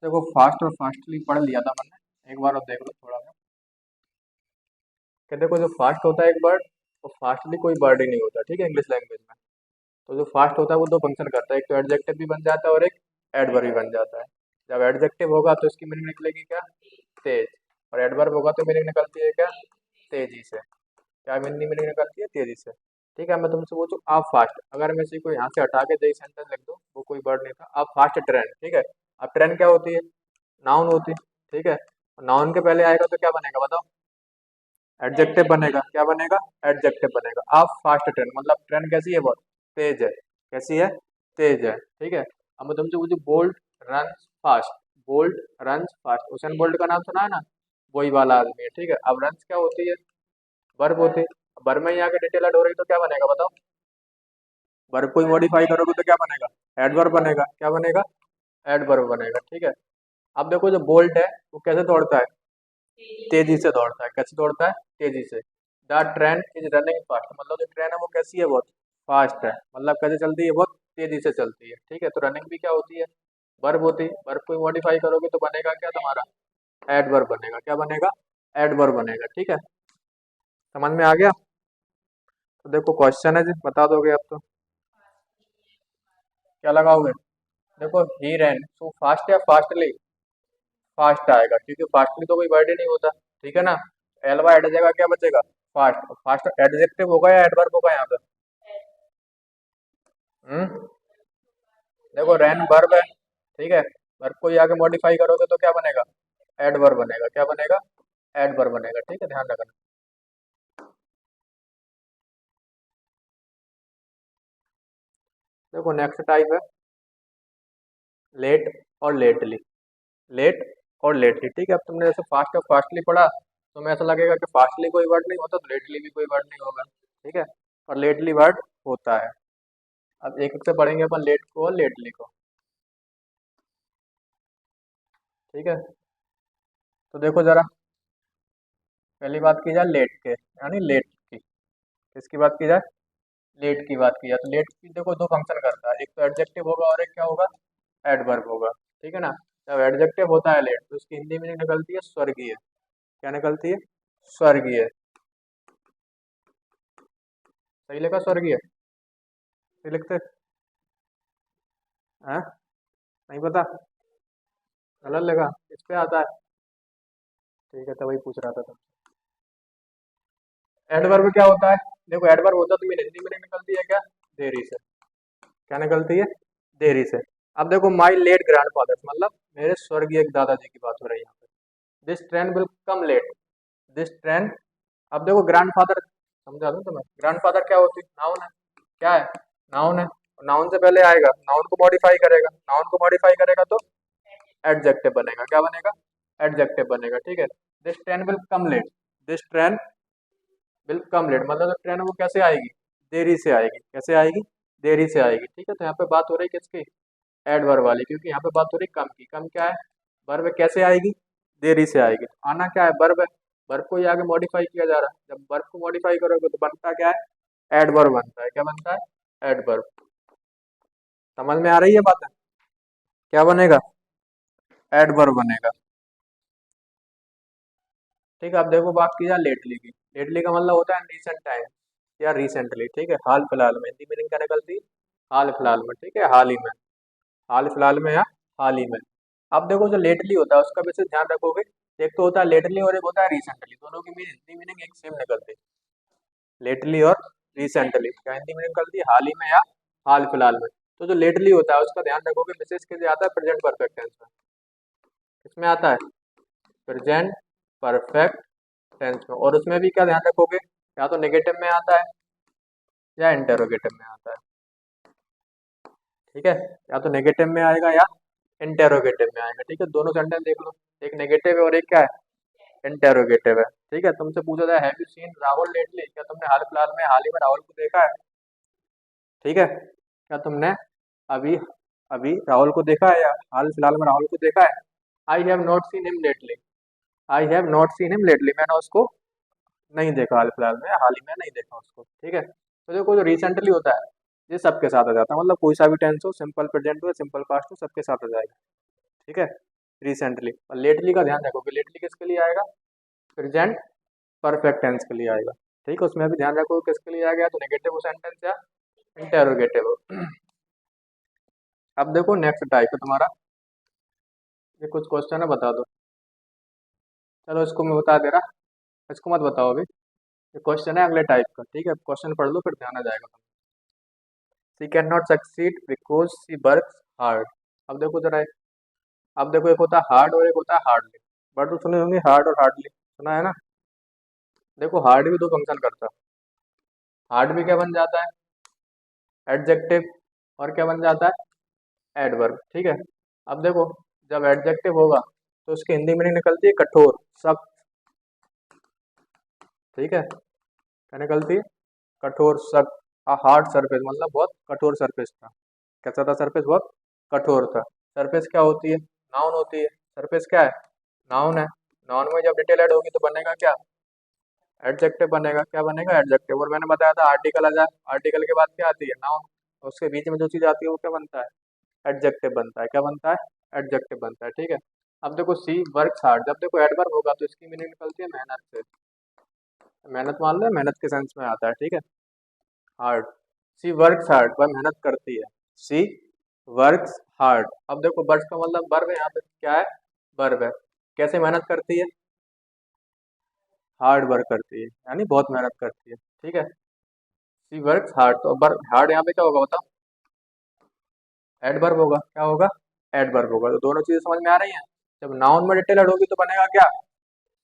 देखो फास्ट और फास्टली पढ़ लिया था मैंने, एक बार और देख लो थोड़ा सा। कि देखो जो फास्ट होता है एक वर्ड, वो फास्टली कोई वर्ड ही नहीं होता, ठीक है, इंग्लिश लैंग्वेज में। तो जो फास्ट होता है वो दो फंक्शन करता है, एक तो एडजेक्टिव भी बन जाता है और एक एडवर्ब भी बन जाता है। जब एडजेक्टिव होगा तो इसकी मीनिंग निकलेगी क्या, तेज। और एडवर्ब होगा तो मीनिंग निकलती है क्या, तेजी से। क्या मीनिंग निकलती है, तेजी से। ठीक है, मैं तुमसे पूछूं आप फास्ट, अगर मैं इसी को यहाँ से हटा के यही सेंटेंस लिख दूँ, वो कोई वर्ड नहीं था, आप फास्ट ट्रेन, ठीक है। अब ट्रेन क्या होती है, नाउन होती है, ठीक है। नाउन के पहले आएगा तो क्या बनेगा बताओ, एडजेक्टिव बनेगा, क्या बनेगा, एडजेक्टिव बनेगा। आप फास्ट ट्रेन मतलब ट्रेन कैसी है, बहुत तेज है, कैसी है, तेज है, ठीक है। अब मैं तुमसे पूछूं bolt run fast, bolt run fast, Usain bolt का नाम सुना है ना, वही वाला आदमी है, ठीक है। अब रन क्या होती है, वर्ब होती है। वर्ब में ही आके डिटेल ऐड हो रही तो क्या बनेगा बताओ, वर्ब को ही मॉडिफाई करोगे तो क्या बनेगा, एडवर्ब बनेगा, क्या बनेगा, एडवर्ब बनेगा, ठीक है। अब देखो जो बोल्ट है वो कैसे दौड़ता है, तेजी से दौड़ता है, कैसे दौड़ता है, तेजी से। The train is running fast, मतलब जो ट्रेन है वो कैसी है, बहुत फास्ट है, मतलब कैसे चलती है, बहुत तेजी से चलती है, ठीक है। तो रनिंग भी क्या होती है, वर्ब होती है। वर्ब को मॉडिफाई करोगे तो बनेगा क्या तुम्हारा, एडवर्ब बनेगा, क्या बनेगा, एडवर्ब बनेगा, ठीक है। समझ में आ गया। तो देखो क्वेश्चन है जी, बता दोगे अब तो, क्या लगाओगे। देखो ही रैन सो फास्ट या फास्टली, फास्ट आएगा क्योंकि फास्टली तो कोई वर्ड ही नहीं होता, ठीक है ना। एलवा एड जगह क्या बचेगा, फास्ट। फास्ट एडजेक्टिव होगा या एडवर्ब होगा यहाँ पे, हम्म। देखो रैन वर्ब है, ठीक है। वर्ब को ही आगे मॉडिफाई करोगे तो क्या बनेगा, एडवर्ब बनेगा, क्या बनेगा, एडवर्ब बनेगा, ठीक है, ध्यान रखना। देखो नेक्स्ट टाइप है लेट और लेटली, लेट और लेटली, ठीक है। अब तुमने जैसे फास्ट और फास्टली पढ़ा तो तुम्हें ऐसा लगेगा कि फास्टली कोई वर्ड नहीं होता तो लेटली भी कोई वर्ड नहीं होगा, ठीक है। और लेटली वर्ड होता है। अब एक एक से पढ़ेंगे अपन लेट को और लेटली को, ठीक है। तो देखो जरा, पहली बात की जाए लेट के, यानी लेट की, किसकी बात की जाए, लेट की बात की जाए तो लेट की देखो दो फंक्शन करता है, एक तो एडजेक्टिव होगा और एक क्या होगा, एडवर्ब होगा, ठीक है ना। जब एडजेक्टिव होता है लेट तो उसकी हिंदी मीनिंग निकलती है स्वर्गीय, क्या निकलती है, स्वर्गीय। सही लिखा स्वर्गीय, सही लिखते हैं, नहीं पता, गलत लगा, इस पे आता है, ठीक है, तो वही पूछ रहा था तुम। एडवर्ब क्या होता है, देखो एडवर्ब होता है तो मेरी हिंदी मीनिंग निकलती है क्या, देरी से, क्या निकलती है, देरी से। अब देखो माई लेट ग्रैंड फादर, मतलब मेरे स्वर्गीय दादाजी की बात हो रही है यहाँ पे। This train will come late, this train. अब देखो ग्रैंड फादर समझा दूं तुम्हें, ग्रैंड फादर क्या होती है, नाउन है, क्या है, नाउन है। नाउन से पहले आएगा, नाउन को मॉडिफाई करेगा, नाउन को मॉडिफाई करेगा तो एडजेक्टिव बनेगा, क्या बनेगा, एडजेक्टिव बनेगा, ठीक है। This train will come late, this train will come late, मतलब जो ट्रेन है वो कैसे आएगी, देरी से आएगी, कैसे आएगी, देरी से आएगी, ठीक है। तो यहाँ पे बात हो रही है किसकी, एडवर्ब वाली, क्योंकि यहाँ पे बात हो रही है कम की। कम क्या है, वर्ब कैसे आएगी, देरी से आएगी। तो आना क्या है, वर्ब है, वर्ब को ही आगे मॉडिफाई किया जा रहा है। जब वर्ब को मॉडिफाई करोगे तो बनता क्या है, एडवर्ब बनता है, क्या बनता है, एडवर्ब। समझ में आ रही है बात, क्या बनेगा, एडवर्ब बनेगा, ठीक है। अब देखो बात की जाए लेटली की, लेटली का मतलब होता है रिसेंट टाइम या रिसेंटली, ठीक है। हाल फिलहाल में, हिंदी मीनिंग क्या निकलती है, हाल फिलहाल में, ठीक है, हाल ही में, हाल फिलहाल में या हाल ही में। अब देखो जो लेटली होता है उसका विशेष ध्यान रखोगे, एक तो होता है लेटली और एक होता है रिसेंटली, दोनों की हिंदी मीनिंग एक सेम निकलती है। लेटली और रिसेंटली क्या हिंदी मीनिंग निकलती है, हाल ही में या हाल फिलहाल में। तो जो लेटली होता है उसका ध्यान रखोगे विशेष कैसे आता है, प्रेजेंट परफेक्ट टेंस में, किसमें आता है, प्रेजेंट परफेक्ट टेंस में। और उसमें भी क्या ध्यान रखोगे, या तो नेगेटिव में आता है या इंटेरोगेटिव में आता है, ठीक है। या तो नेगेटिव में आएगा या इंटेरोगेटिव में आएगा, ठीक है। दोनों सेंटेंस देख लो, एक नेगेटिव है और एक क्या है, इंटेरोगेटिव है, ठीक है। तुमसे पूछा जाए have you seen Rahul lately, क्या तुमने हाल ही में राहुल को देखा है, ठीक है। क्या तुमने अभी अभी राहुल को देखा है या हाल फिलहाल में राहुल को देखा है। I have not seen him lately, I have not seen him lately, मैंने उसको नहीं देखा हाल फिलहाल में, हाल ही में नहीं देखा उसको, ठीक है। तो देखो जो रिसेंटली होता है ये सबके साथ आ जाता है, मतलब कोई सा भी टेंस हो, सिंपल प्रेजेंट हो, सिंपल पास्ट हो, सबके साथ आ जाएगा, ठीक है। रिसेंटली। और लेटली का ध्यान रखो कि लेटली किसके लिए आएगा, प्रेजेंट परफेक्ट टेंस के लिए आएगा। ठीक है, उसमें भी ध्यान रखो किसके लिए आएगा, तो नेगेटिव सेंटेंस या इंटेरोगेटिव। अब देखो नेक्स्ट टाइप है तुम्हारा, ये कुछ क्वेश्चन है बता दो। चलो इसको मैं बता दे रहा, इसको मत बताओ अभी, ये क्वेश्चन है अगले टाइप का। ठीक है, क्वेश्चन पढ़ लो फिर ध्यान आ जाएगा तुम्हें। She can not succeed because she works hard. अब देखो जरा, अब देखो एक होता है हार्ड और एक होता है हार्डली। बट तो सुने होंगे हार्ड और हार्डली, सुना है ना। देखो हार्ड भी दो फंक्शन करता है। हार्ड भी क्या बन जाता है, एडजेक्टिव, और क्या बन जाता है, एडवर्ब। ठीक है, अब देखो जब एडजेक्टिव होगा तो उसकी हिंदी मीनिंग निकलती है कठोर, सख्त। ठीक है, क्या निकलती है, कठोर सख्त। हार्ड सरफेस मतलब बहुत कठोर सरफेस था। कैसा था सरफेस, बहुत कठोर था। सरफेस क्या होती है, नाउन होती है। सरफेस क्या है, नाउन है। नाउन में जब डिटेल ऐड होगी तो बनेगा क्या, एडजेक्टिव बनेगा। क्या बनेगा, एडजेक्टिव। और मैंने बताया था आर्टिकल आ जाए, आर्टिकल के बाद क्या आती है, नाउन। उसके बीच में जो चीज़ आती है वो क्या बनता है, एडजेक्टिव बनता है। क्या बनता है, एडजेक्टिव बनता है। ठीक है, अब देखो सी वर्क्स हार्ड, जब देखो एडवर्ब होगा तो इसकी मीनिंग निकलती है मेहनत से। मेहनत मान लो, मेहनत के सेंस में आता है। ठीक है, हार्ड, सी वर्क्स हार्ड, वह मेहनत करती है। सी वर्क्स हार्ड। अब देखो वर्क्स का मतलब वर्ब है, यहाँ पे क्या है, वर्ब है। कैसे मेहनत करती है, हार्ड वर्क करती है, यानी बहुत मेहनत करती है। ठीक है, सी वर्क्स हार्ड, तो हार्ड यहाँ पे क्या होगा बताओ, एडवर्ब होगा। क्या होगा, एडवर्ब होगा। तो दोनों चीजें समझ में आ रही हैं। जब नाउन में डिटेल ऐड होगी तो बनेगा क्या,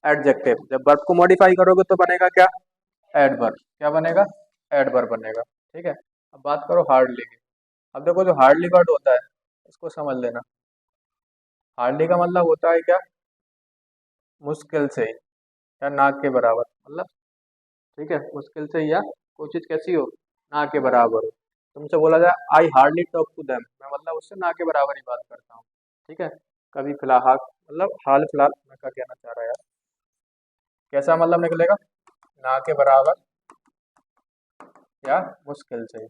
एडजेक्टिव। जब वर्ब को मॉडिफाई करोगे तो बनेगा क्या, एडवर्ब। क्या बनेगा, एडवर्ब बनेगा। ठीक है, अब बात करो हार्डली की। अब देखो जो हार्डली वर्ड होता है इसको समझ लेना। हार्डली का मतलब होता है क्या, मुश्किल से ही, या ना के बराबर मतलब। ठीक है, मुश्किल से ही, या कोई चीज कैसी हो, ना के बराबर हो। तुमसे बोला जाए I hardly talk to them, मैं मतलब उससे ना के बराबर ही बात करता हूँ। ठीक है, कभी फिलहाल मतलब हाल फिलहाल मैं क्या कहना चाह रहा है यार, कैसा मतलब निकलेगा, ना के बराबर या मुश्किल से।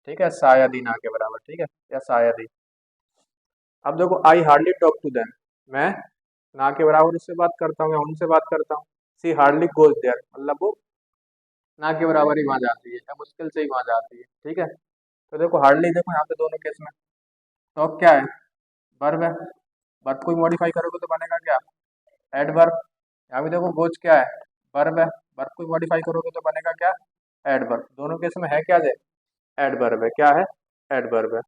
ठीक है, शायद ही ना के बराबर। ठीक है, या शायद ही। अब देखो I hardly talk to them, मैं ना के बराबर उससे बात करता हूँ या उनसे बात करता हूँ। सी हार्डली गोज देयर, मतलब वो ना के बराबर ही वहां जाती है या मुश्किल से ही वहां जाती है। ठीक है, तो देखो हार्डली, देखो यहाँ पे दोनों केस में टॉक क्या है, वर्ब है। वर्ब को मॉडिफाई करोगे तो बनेगा क्या, एडवर्ब। यहाँ भी देखो गोज क्या है, वर्ब है। वर्ब को मॉडिफाई करोगे तो बनेगा क्या, एडवर्ब। दोनों केस में है क्या, जे एडवर्ब है। क्या है, एडवर्ब है।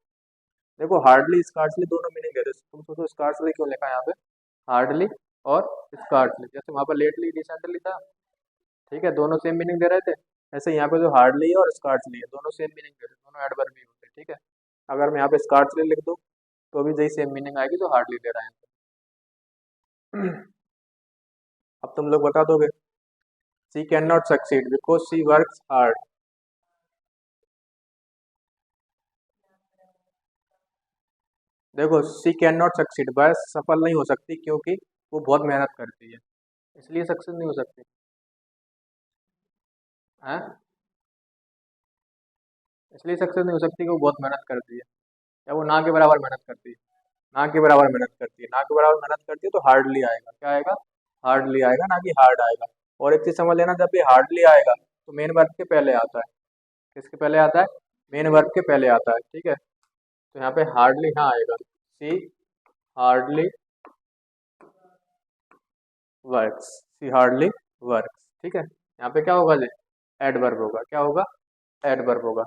देखो हार्डली स्कार्सली दोनों मीनिंग दे रहे हैं। तुम सोचो स्कार्सली क्यों लिखा है यहाँ पे, हार्डली और स्कार्सली, जैसे वहाँ पर लेटली रिसेंटली था। ठीक है, दोनों सेम मीनिंग दे रहे थे। ऐसे यहाँ पे जो हार्डली है और स्कार्सली है दोनों सेम मीनिंग दे रहे हैं, दोनों एडवर्ब ही होते हैं। ठीक है, अगर मैं यहाँ पे स्कार्सली लिख दूँ तो भी यही सेम मीनिंग आएगी जो हार्डली दे रहे हैं। अब तुम लोग बता दोगे, she can not succeed because she works hard. देखो सी कैन नॉट सक्सीड, वह सफल नहीं हो सकती क्योंकि वो बहुत मेहनत करती है, इसलिए सक्सेस नहीं हो सकती है। इसलिए सक्सेस नहीं हो सकती कि वो बहुत मेहनत करती है, या वो ना के बराबर मेहनत करती है। ना के बराबर मेहनत करती है, ना के बराबर मेहनत करती है तो हार्डली आएगा। क्या आएगा, हार्डली आएगा, ना कि हार्ड आएगा। और एक चीज समझ लेना, जब भी हार्डली आएगा तो मेन वर्ब के पहले आता है। किसके पहले आता है, मेन वर्ब के पहले आता है। ठीक है, तो यहाँ पे हार्डली यहाँ आएगा, सी हार्डली वर्क्स, सी हार्डली वर्क्स। ठीक है, यहाँ पे क्या होगा जी, एडवर्ब होगा। क्या होगा, एडवर्ब होगा।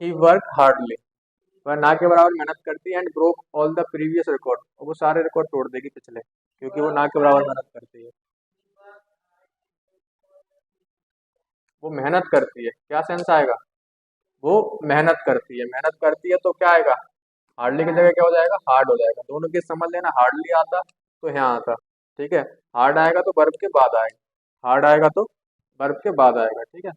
ही वर्क हार्डली, वह ना के बराबर मेहनत करती है। And broke all the previous record, और वो सारे रिकॉर्ड तोड़ देगी पिछले, क्योंकि वो ना के बराबर मेहनत करती है। वो मेहनत करती है, क्या सेंस आएगा, वो मेहनत करती है। मेहनत करती है तो क्या आएगा, हार्डली की जगह क्या हो जाएगा, हार्ड हो जाएगा। दोनों की समझ लेना, हार्डली आता तो यहाँ आता। ठीक है, हार्ड आएगा तो वर्ब के बाद आएगा, हार्ड आएगा तो वर्ब के बाद आएगा। ठीक है,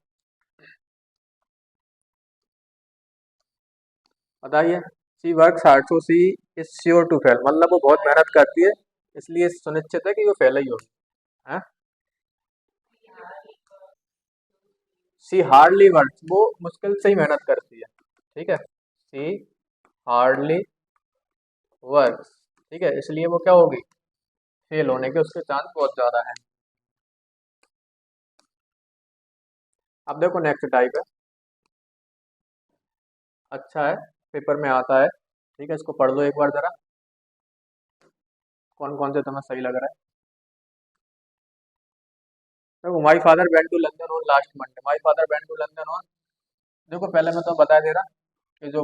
बताइए, she works hard so she is sure to fail, मतलब वो बहुत मेहनत करती है इसलिए सुनिश्चित है कि वो फेल ही होगी। है, सी हार्डली वर्क्स, वो मुश्किल से ही मेहनत करती है, ठीक है, सी हार्डली वर्क्स, ठीक है, इसलिए वो क्या होगी, फेल होने के उसके चांस बहुत ज्यादा है। अब देखो नेक्स्ट टाइप है, अच्छा है, पेपर में आता है, ठीक है, इसको पढ़ लो एक बार जरा, कौन कौन से तुम्हें सही लग रहा है। देखो my father went to London on last Monday, my father went to London on, देखो पहले मैं तो बता दे रहा कि जो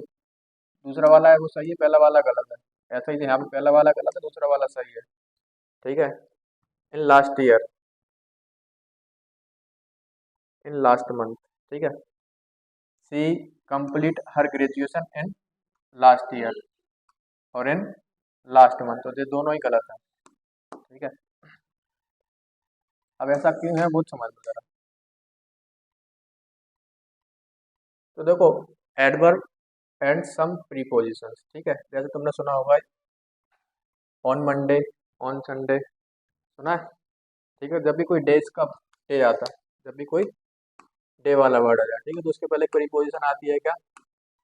दूसरा वाला है वो सही है, पहला वाला गलत है, ऐसा ही यहाँ पे पहला वाला गलत है, दूसरा वाला सही है, ठीक है। In last year, in last month, ठीक है, she complete her graduation in last year और इन लास्ट मंथ, तो ये दोनों ही गलत है, ठीक है। अब ऐसा क्यों है वो समझ लो जरा। तो देखो एडवर्ब एंड सम प्रीपोजिशंस, ठीक है, जैसे तुमने सुना होगा ऑन मंडे, ऑन संडे, सुना है, ठीक है, जब भी कोई डेज का डे आता है, जब भी कोई डे वाला वर्ड आ जाए, ठीक है, तो उसके पहले प्रीपोजिशन आती है क्या,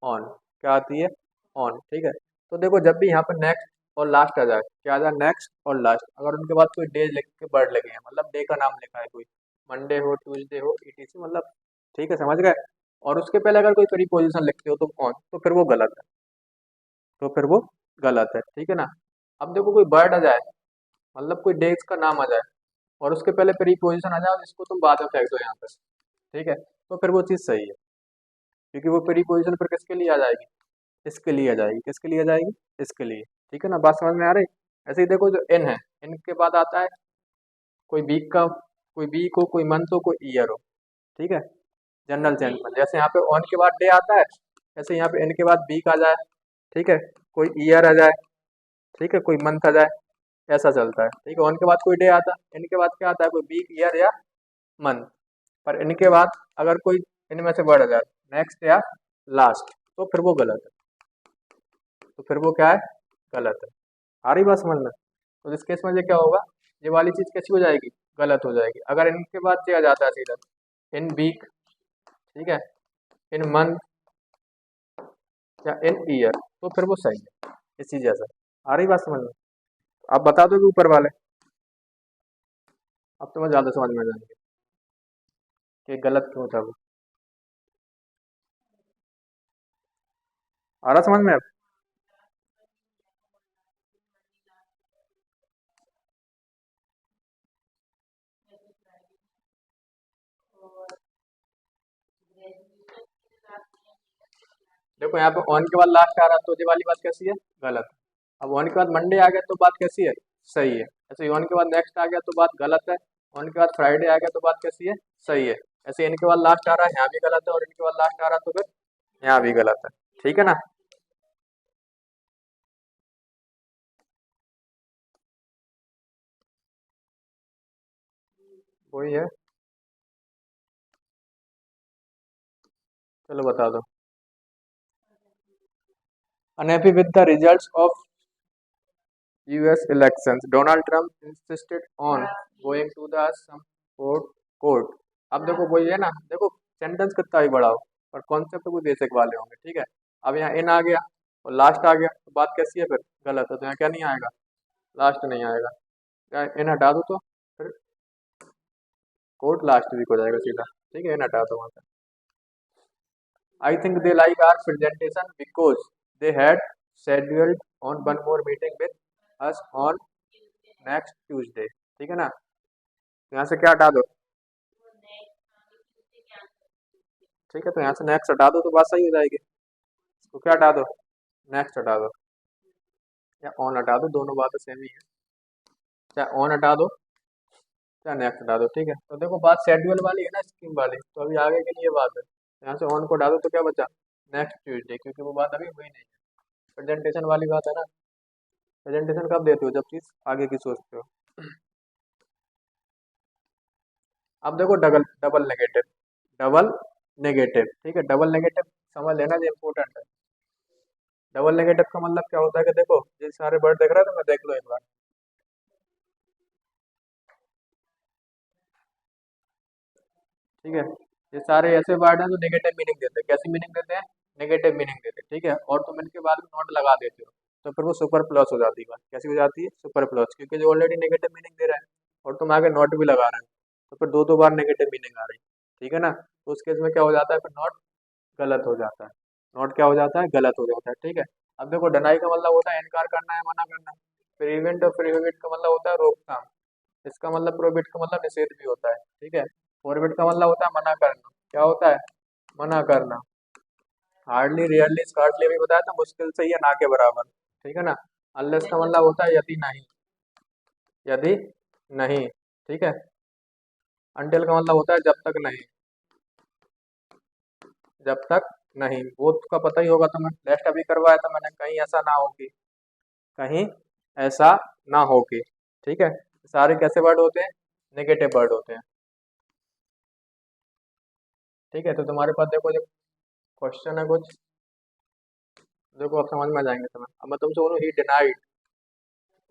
ऑन, क्या आती है, ऑन, ठीक है। तो देखो जब भी यहाँ पर नेक्स्ट और लास्ट आ जाए, क्या आ जाए, नेक्स्ट और लास्ट, अगर उनके बाद कोई डे लिख के वर्ड लगे हैं, मतलब डे का नाम लिखा है कोई, मंडे हो, ट्यूसडे हो, ईटीसी, मतलब, ठीक है, समझ गए, और उसके पहले अगर कोई प्रीपोजिशन लिखते हो तुम ऑन, तो फिर वो गलत है, तो फिर वो गलत है, ठीक है ना। अब देखो कोई वर्ड आ जाए, मतलब कोई डेज का नाम आ जाए और उसके पहले प्रीपोजिशन आ जाए और इसको तुम बाद में फेंक दो यहाँ पर, ठीक है, तो फिर वो चीज़ सही है, क्योंकि वो प्रीपोजिशन फिर किसके लिए आ जाएगी, इसके लिए आ जाएगी, किसके लिए आ जाएगी, इसके लिए, ठीक है ना, बात समझ में आ रही। ऐसे ही देखो जो इन है, इन के बाद आता है कोई वीक का, कोई वीक हो, कोई मंथ हो, कोई ईयर हो, ठीक है, जनरल सेंस में, जैसे यहाँ पे ऑन के बाद डे आता है, ऐसे यहाँ पे इन के बाद वीक आ जाए, ठीक है, कोई ईयर आ जाए, ठीक है, कोई मंथ आ जाए, ऐसा चलता है, ठीक है, ऑन के बाद कोई डे आता है, इनके बाद क्या आता है, कोई वीक, ईयर या मंथ, पर इनके बाद अगर कोई इनमें से बढ़ जाए, नेक्स्ट या लास्ट, तो फिर वो गलत है, तो फिर वो क्या है, गलत है। आ रही बात समझ में। तो इस केस में ये क्या होगा, ये वाली चीज़ कैसी हो जाएगी, गलत हो जाएगी, अगर इनके बाद ये आ जाता है सीधा इन वीक, ठीक है, इन मंथ या इन ईयर, तो फिर वो सही है, इसी जैसा। आ रही बात समझ में। आप बता दो कि ऊपर वाले, अब तुम्हें ज़्यादा समझ में आ जाएंगे कि गलत क्यों था वो। आ रहा समझ में अब। देखो यहाँ पे ऑन के बाद लास्ट आ रहा है, तो ये वाली बात कैसी है, गलत है। अब ऑन के बाद मंडे आ गया तो बात कैसी है, सही है। ऐसे ही ऑन के बाद नेक्स्ट आ गया तो बात गलत है, ऑन के बाद फ्राइडे आ गया तो बात कैसी है, सही है। ऐसे इनके बाद लास्ट आ रहा है, यहाँ भी गलत है, और इनके बाद लास्ट आ रहा है तो फिर यहाँ भी गलत है, ठीक है ना। वही है, चलो बता दो। Unhappy with the results of US elections, Donald Trump insisted on going to the some court. अब देखो वही है ना, देखो सेंटेंस कितना भी बड़ा हो और कॉन्सेप्ट कोई बेसिक वाले होंगे, ठीक है। अब यहाँ इन आ गया और लास्ट आ गया तो बात कैसी है, फिर गलत है, तो यहाँ क्या नहीं आएगा, लास्ट नहीं आएगा, क्या इन हटा दो तो फिर कोर्ट लास्ट वीक हो जाएगा सीधा, ठीक है, इन हटा दो वहाँ से। I think they like our presentation because they had scheduled on one more meeting with us on next Tuesday, ठीक है ना। यहाँ से क्या हटा दो, ठीक है, तो यहाँ से नेक्स्ट हटा दो तो बात सही हो जाएगी। तो क्या हटा दो, नेक्स्ट हटा दो या ऑन हटा दो, दोनों बातें सेम ही है, चाहे ऑन हटा दो चाहे नेक्स्ट हटा दो, ठीक है। तो देखो बात शेड्यूल वाली है ना, स्कीम वाली, तो अभी आगे के लिए बात है, यहाँ से ऑन को हटा दो तो क्या बचा, नेक्स्ट ट्यूसडे, क्योंकि वो बात अभी हुई नहीं है, प्रेजेंटेशन वाली बात है ना। प्रेजेंटेशन कब देते हो, जब चीज़ आगे की सोचते हो। अब देखो double double negative, double negative, ठीक है, डबल नेगेटिव समझ लेना, ये इंपॉर्टेंट है। डबल नेगेटिव का मतलब क्या होता है कि देखो ये सारे वर्ड देख रहा है तो मैं देख लो एक बार, ठीक है। ये सारे ऐसे वर्ड हैं जो नेगेटिव मीनिंग देते हैं। कैसी मीनिंग देते हैं? नेगेटिव मीनिंग देते हैं, ठीक है। और तुम इनके बाद में नॉट लगा देते हो तो फिर वो सुपर प्लस हो जाती है बात। कैसी हो जाती है? सुपर प्लस, क्योंकि जो ऑलरेडी नेगेटिव मीनिंग दे रहा है और तुम आगे नॉट भी लगा रहे हो तो फिर दो दो बार नेगेटिव मीनिंग आ रही है, ठीक है ना। तो उस केस में क्या हो जाता है, फिर नॉट गलत हो जाता है। नॉट क्या हो जाता है? गलत हो जाता है, ठीक है। अब देखो डिनाई का मतलब होता है इनकार करना है, मना करना। प्रिवेंट और प्रोहिबिट का मतलब होता है रोकथाम। इसका मतलब प्रोहिबिट का मतलब निषेध भी होता है, ठीक है। प्रोहिबिट का मतलब होता है मना करना। क्या होता है? मना करना। हार्डली, रेयरली, स्कार्टली भी बताया था, मुश्किल से, या ना के बराबर, ठीक है ना। अनलेस का मतलब होता है यदि नहीं, यदि नहीं, ठीक है। अंटिल का मतलब होता है जब तक नहीं, जब तक नहीं। बोथ का पता ही होगा तुम्हें, टेस्ट अभी करवाया था मैंने, कहीं ऐसा ना हो कि, कहीं ऐसा ना हो कि, ठीक है। सारे कैसे वर्ड होते हैं? नेगेटिव वर्ड होते हैं, ठीक है। तो तुम्हारे पास देखो जो क्वेश्चन है कुछ, देखो अब समझ में आ जाएंगे तुम्हें। अब मैं तुमसे बोलूँ ही डिनाइड,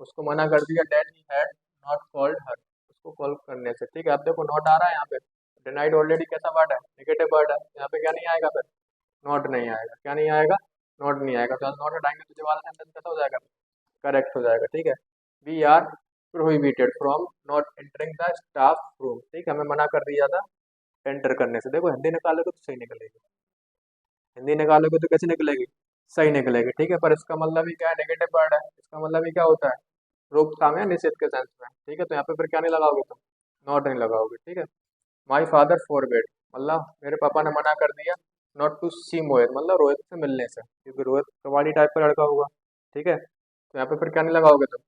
उसको मना कर दिया, that he had not called her, उसको कॉल करने से, ठीक है। अब देखो नॉट आ रहा है यहाँ पे, डिनाइड ऑलरेडी कैसा वर्ड है? नेगेटिव वर्ड है, यहाँ पे क्या नहीं आएगा फिर? नॉट नहीं आएगा। क्या नहीं आएगा? नॉट नहीं आएगा। तो नॉट हटाएंगे तो ये वाला सेंटेंस कैसा हो जाएगा? करेक्ट हो जाएगा, ठीक है। We are prohibited from not entering the staff room, ठीक है, हमें मना कर दिया था एंटर करने से। देखो हिंदी निकालोगे तो सही निकलेगी, हिंदी निकालोगे तो कैसे निकलेगी? सही निकलेगी, ठीक है। पर इसका मतलब ही क्या है? नेगेटिव वर्ड है, इसका मतलब ही क्या होता है? रोकथाम या निषेध के सेंस में, ठीक है। तो यहाँ पे फिर क्या नहीं लगाओगे तुम? नॉट नहीं लगाओगे, ठीक है। माई फादर फॉरबेड, मतलब मेरे पापा ने मना कर दिया, नॉट टू सी मोहित, मतलब रोहित से मिलने से, क्योंकि रोहित कबाड़ी टाइप का लड़का होगा, ठीक है। तो यहाँ पे फिर क्या नहीं लगाओगे तुम?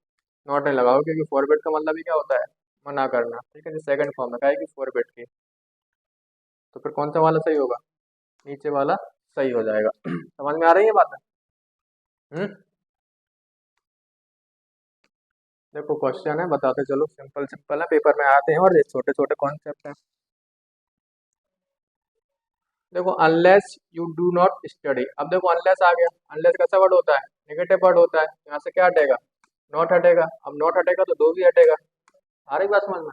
नॉट नहीं लगाओगे, क्योंकि फॉरबेड का मतलब ही क्या होता है? मना करना, ठीक है। जो सेकंड फॉर्म है क्या है कि फॉरबेड की, तो फिर कौन सा वाला सही होगा? नीचे वाला सही हो जाएगा। समझ में आ रही है बात? हम्म। देखो क्वेश्चन है, बताते चलो, सिंपल सिंपल है, पेपर में आते हैं और ये छोटे छोटे कॉन्सेप्ट हैं। देखो unless you do not study, अब देखो अनलेस आ गया, अनलेस कैसा वर्ड होता है? नेगेटिव वर्ड होता है। यहाँ से क्या हटेगा? नॉट हटेगा। अब नॉट हटेगा तो दो भी हटेगा। आ रही बात समझ में?